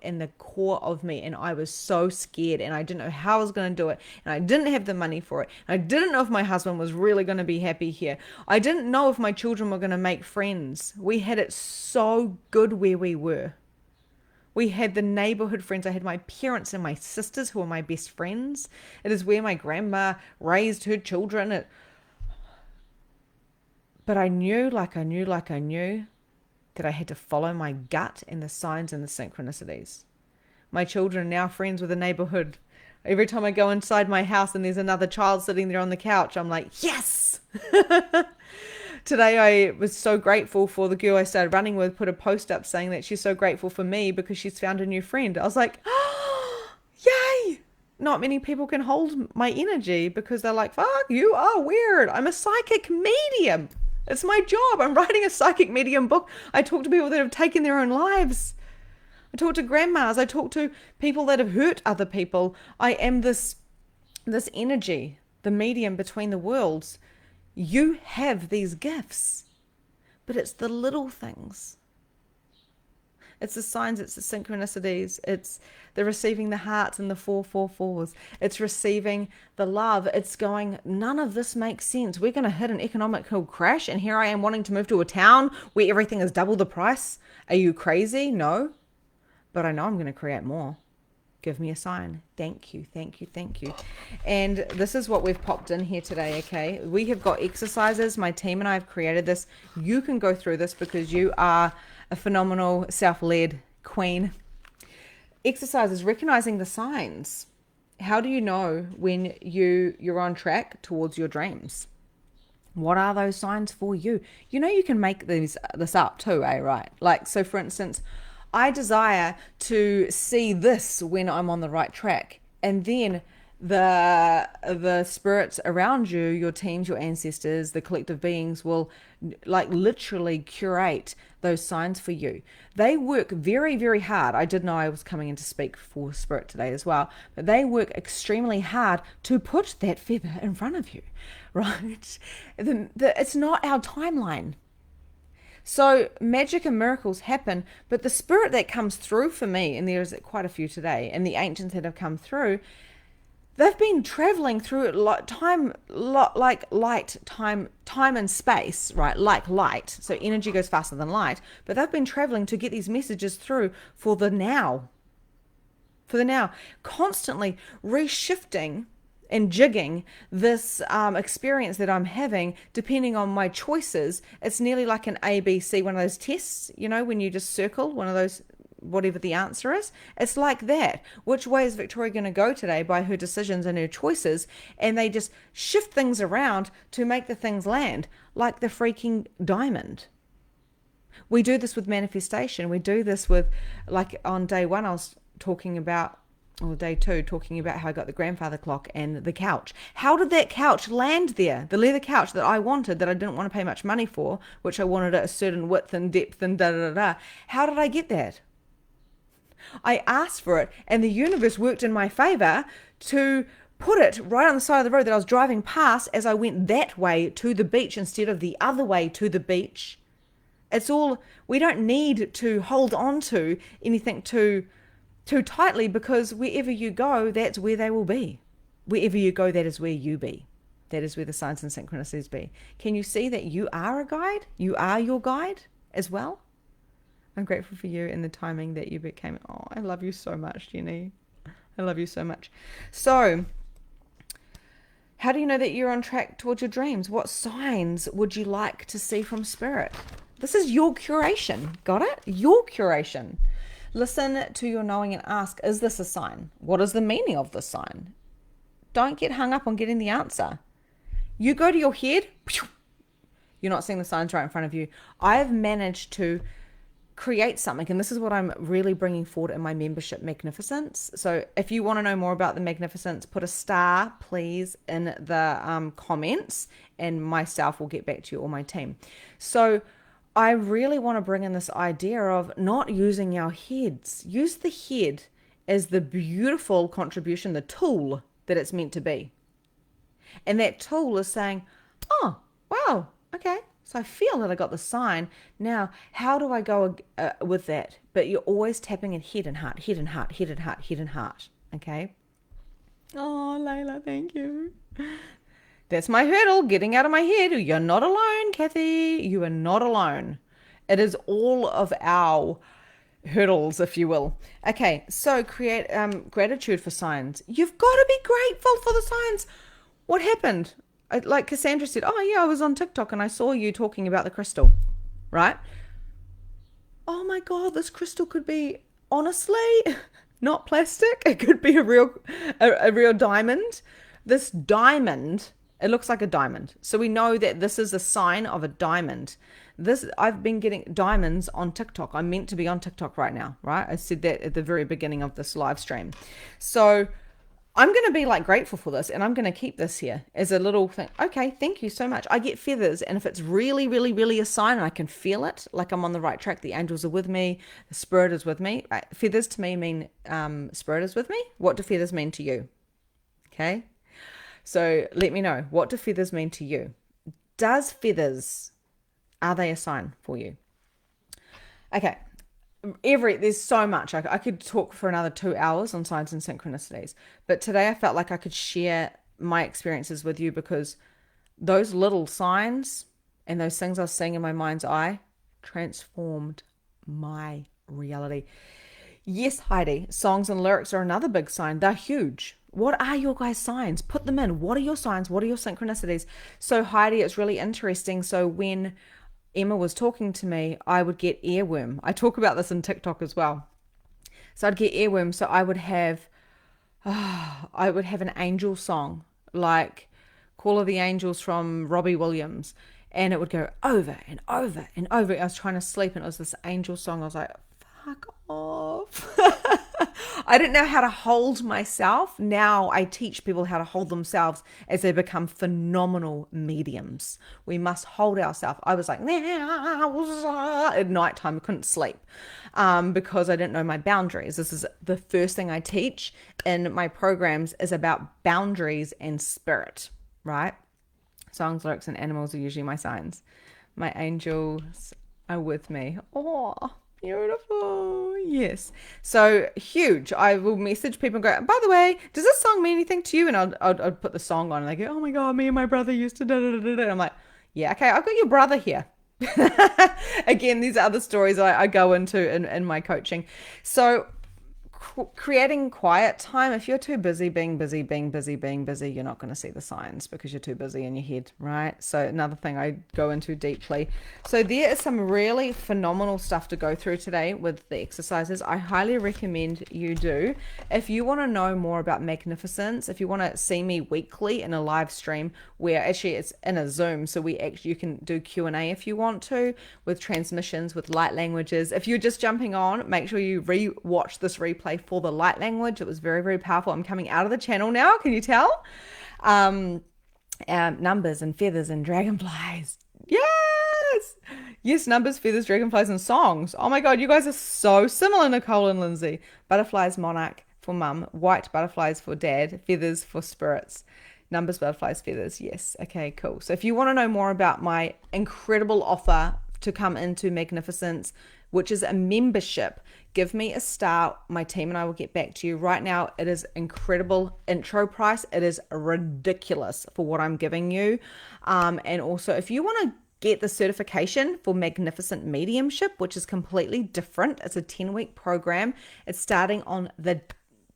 A: in the core of me. And I was so scared and I didn't know how I was going to do it. And I didn't have the money for it. I didn't know if my husband was really going to be happy here. I didn't know if my children were going to make friends. We had it so good where we were. We had the neighborhood friends. I had my parents and my sisters who were my best friends. It is where my grandma raised her children. But I knew that I had to follow my gut and the signs and the synchronicities. My children are now friends with the neighborhood. Every time I go inside my house and there's another child sitting there on the couch, I'm like, yes! Today I was so grateful for the girl I started running with, put a post up saying that she's so grateful for me because she's found a new friend. I was like, oh, yay! Not many people can hold my energy because they're like, fuck, you are weird. I'm a psychic medium. It's my job. I'm writing a psychic medium book. I talk to people that have taken their own lives. I talk to grandmas. I talk to people that have hurt other people. I am this energy, the medium between the worlds. You have these gifts, but it's the little things. It's the signs, it's the synchronicities, it's the receiving the hearts and the 444s. It's receiving the love. It's going, none of this makes sense. We're going to hit an economical crash, and here I am wanting to move to a town where everything is double the price. Are you crazy? No. But I know I'm going to create more. Give me a sign. Thank you, thank you, thank you. And this is what we've popped in here today, okay? We have got exercises. My team and I have created this. You can go through this because you are a phenomenal self-led queen. Exercises, recognizing the signs. How do you know when you're on track towards your dreams? What are those signs for you? You know, you can make this up too, right? Like, so for instance, I desire to see this when I'm on the right track. And then the spirits around you, your teams, your ancestors, the collective beings will like literally curate those signs for you. They work very, very hard. I did know I was coming in to speak for spirit today as well, but they work extremely hard to put that feather in front of you, right? It's not our timeline. So magic and miracles happen, but the spirit that comes through for me, and there's quite a few today, and the ancients that have come through, they've been traveling through time, like light, time and space, right? Like light. So energy goes faster than light, but they've been traveling to get these messages through for the now. For the now, constantly reshifting and jigging this experience that I'm having depending on my choices. It's nearly like an ABC, one of those tests, you know, when you just circle one of those, whatever the answer is. It's like that. Which way is Victoria going to go today by her decisions and her choices? And they just shift things around to make the things land, like the freaking diamond. We do this with manifestation. We do this with, like on day one I was talking about, or day two, talking about how I got the grandfather clock and the couch. How did that couch land there? The leather couch that I wanted, that I didn't want to pay much money for, which I wanted at a certain width and depth and da-da-da-da. How did I get that? I asked for it, and the universe worked in my favor to put it right on the side of the road that I was driving past as I went that way to the beach instead of the other way to the beach. It's all, we don't need to hold on to anything too tightly, because wherever you go, that's where they will be. Wherever you go, that is where you be. That is where the signs and synchronicities be. Can you see that you are a guide? You are your guide as well? I'm grateful for you and the timing that you became. Oh, I love you so much, Jenny. I love you so much. So, how do you know that you're on track towards your dreams? What signs would you like to see from spirit? This is your curation. Got it? Your curation. Listen to your knowing and ask, is this a sign? What is the meaning of this sign? Don't get hung up on getting the answer. You go to your head, you're not seeing the signs right in front of you. I've managed to create something, and this is what I'm really bringing forward in my membership Magnificence. So if you want to know more about the Magnificence, put a star please in the comments, and myself will get back to you or my team. So I really want to bring in this idea of not using our heads. Use the head as the beautiful contribution, the tool that it's meant to be. And that tool is saying, oh, wow, okay. So I feel that I got the sign. Now, how do I go with that? But you're always tapping in head and heart, head and heart, head and heart, head and heart. Okay? Oh, Layla, thank you. That's my hurdle, getting out of my head. You're not alone, Kathy. You are not alone. It is all of our hurdles, if you will. Okay, so create gratitude for signs. You've got to be grateful for the signs. What happened? Like Cassandra said, oh yeah, I was on TikTok and I saw you talking about the crystal, right? Oh my God, this crystal could be, honestly, not plastic. It could be a real diamond. This diamond, it looks like a diamond. So we know that this is a sign of a diamond. I've been getting diamonds on TikTok. I'm meant to be on TikTok right now, right? I said that at the very beginning of this live stream. So I'm going to be like grateful for this and I'm going to keep this here as a little thing. Okay, thank you so much. I get feathers, and if it's really, really, really a sign and I can feel it, like I'm on the right track, the angels are with me, the spirit is with me. Feathers to me mean spirit is with me. What do feathers mean to you? Okay, so let me know. What do feathers mean to you? Does feathers, are they a sign for you? Okay, there's so much. I could talk for another 2 hours on signs and synchronicities, but today I felt like I could share my experiences with you, because those little signs and those things I was seeing in my mind's eye transformed my reality. Yes, Heidi, songs and lyrics are another big sign. They're huge. What are your guys' signs? Put them in. What are your signs? What are your synchronicities? So, Heidi, it's really interesting. So, when Emma was talking to me, I would get earworm. I talk about this in TikTok as well. So I'd get earworm. So I would have an angel song like Call of the Angels from Robbie Williams, and it would go over and over and over. I was trying to sleep and it was this angel song. I was like, fuck off. I didn't know how to hold myself. Now I teach people how to hold themselves as they become phenomenal mediums. We must hold ourselves. I was like, at nighttime, I couldn't sleep because I didn't know my boundaries. This is the first thing I teach in my programs, is about boundaries and spirit, right? Songs, lyrics, and animals are usually my signs. My angels are with me. Oh, beautiful. Yes. So huge. I will message people and go, by the way, does this song mean anything to you? And I'd put the song on and they go, oh my God, me and my brother used to da da da da. And I'm like, yeah, okay, I've got your brother here. Again, these are other stories I go into in my coaching. So creating quiet time. If you're too busy being busy, you're not going to see the signs because you're too busy in your head, right? So another thing I go into deeply. So there is some really phenomenal stuff to go through today with the exercises. I highly recommend you do. If you want to know more about magnificence, if you want to see me weekly in a live stream, where actually it's in a Zoom, so you can do Q&A if you want to, with transmissions, with light languages. If you're just jumping on, make sure you re-watch this replay for the light language. It was very, very powerful. I'm coming out of the channel now. Can you tell? Numbers and feathers and dragonflies. Yes. Yes, numbers, feathers, dragonflies, and songs. Oh my God, you guys are so similar, Nicole and Lindsay. Butterflies, monarch for mum. White butterflies for dad. Feathers for spirits. Numbers, butterflies, feathers. Yes. Okay, cool. So if you want to know more about my incredible offer to come into Magnificence, which is a membership, give me a star. My team and I will get back to you. Right now, it is incredible intro price. It is ridiculous for what I'm giving you. And also, if you want to get the certification for Magnificent Mediumship, which is completely different, it's a 10-week program. It's starting on the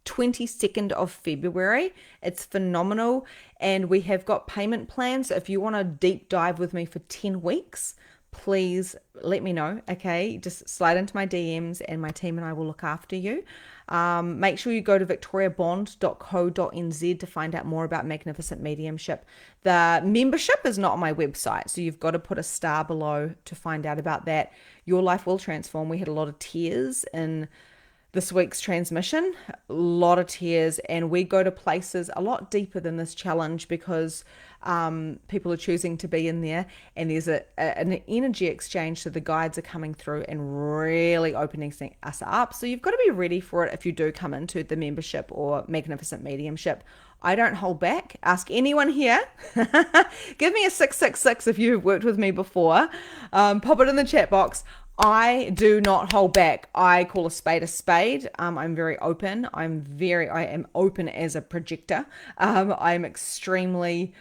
A: 22nd of February. It's phenomenal. And we have got payment plans. So if you want to deep dive with me for 10 weeks, please let me know. Okay, just slide into my DMs and my team and I will look after you. Make sure you go to victoriabond.co.nz to find out more about Magnificent Mediumship. The membership is not on my website, so you've got to put a star below to find out about that. Your life will transform. We had a lot of tears in this week's transmission, a lot of tears, and we go to places a lot deeper than this challenge because people are choosing to be in there, and there's an energy exchange, so the guides are coming through and really opening us up. So you've got to be ready for it if you do come into the membership or Magnificent Mediumship. I don't hold back. Ask anyone here. Give me a 666 if you've worked with me before. Pop it in the chat box. I do not hold back. I call a spade a spade. I'm very open. I am open as a projector. I'm extremely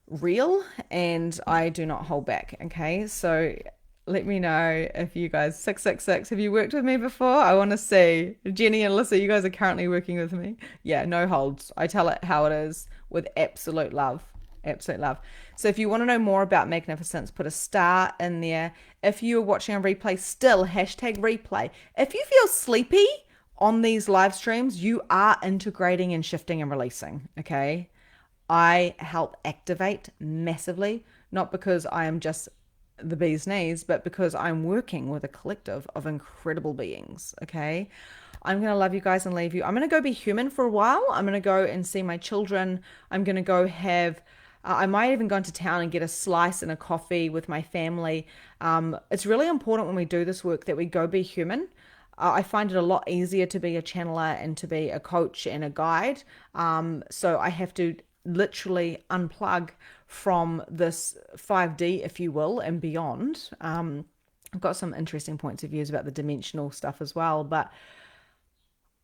A: real and I do not hold back. Okay. So let me know if you guys, 666, have you worked with me before? I want to see. Jenny and Alyssa, you guys are currently working with me. Yeah, no holds. I tell it how it is with absolute love. Absolute love. So if you want to know more about Magnificence, put a star in there. If you're watching on replay, still hashtag replay. If you feel sleepy on these live streams, you are integrating and shifting and releasing. Okay. I help activate massively, not because I am just the bee's knees, but because I'm working with a collective of incredible beings. Okay. I'm going to love you guys and leave you. I'm going to go be human for a while. I'm going to go and see my children. I'm going to go have, I might even go into town and get a slice and a coffee with my family. It's really important when we do this work that we go be human. I find it a lot easier to be a channeler and to be a coach and a guide. So I have to literally unplug from this 5D, if you will, and beyond. I've got some interesting points of views about the dimensional stuff as well, but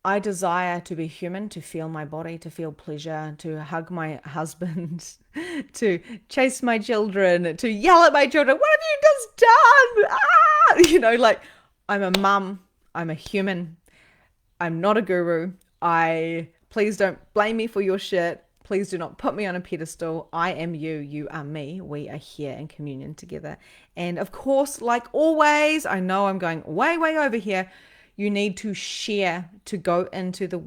A: I desire to be human, to feel my body, to feel pleasure, to hug my husband, to chase my children, to yell at my children, what have you just done? Like I'm a mum, I'm a human, I'm not a guru. Please don't blame me for your shit. Please do not put me on a pedestal. I am you. You are me. We are here in communion together. And of course, like always, I know I'm going way, way over here. You need to share to go into the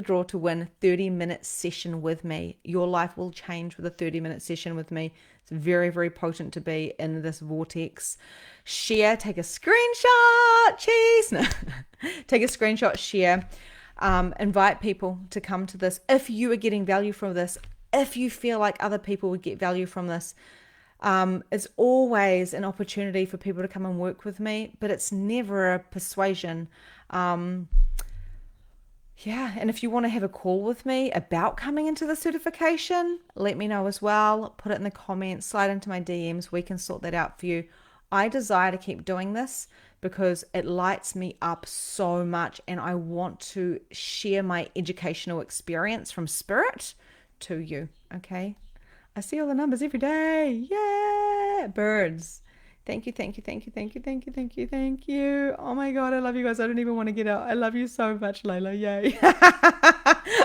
A: draw to win 30-minute session with me. Your life will change with a 30-minute session with me. It's very, very potent to be in this vortex. Share, take a screenshot. Cheese. No. Take a screenshot, share. Invite people to come to this if you are getting value from this, if you feel like other people would get value from this. It's always an opportunity for people to come and work with me, but it's never a persuasion. And if you want to have a call with me about coming into the certification, let me know as well. Put it in the comments, slide into my DMs. We can sort that out for you. I desire to keep doing this because it lights me up so much, and I want to share my educational experience from spirit to you. Okay. I see all the numbers every day. Yeah. Birds. Thank you, thank you, thank you, thank you, thank you, thank you, thank you. Oh my God, I love you guys. I don't even want to get out. I love you so much, Layla. Yay.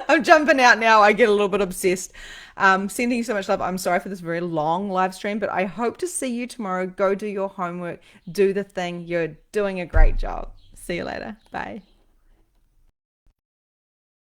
A: I'm jumping out now. I get a little bit obsessed. Sending you so much love. I'm sorry for this very long live stream, but I hope to see you tomorrow. Go do your homework. Do the thing. You're doing a great job. See you later. Bye.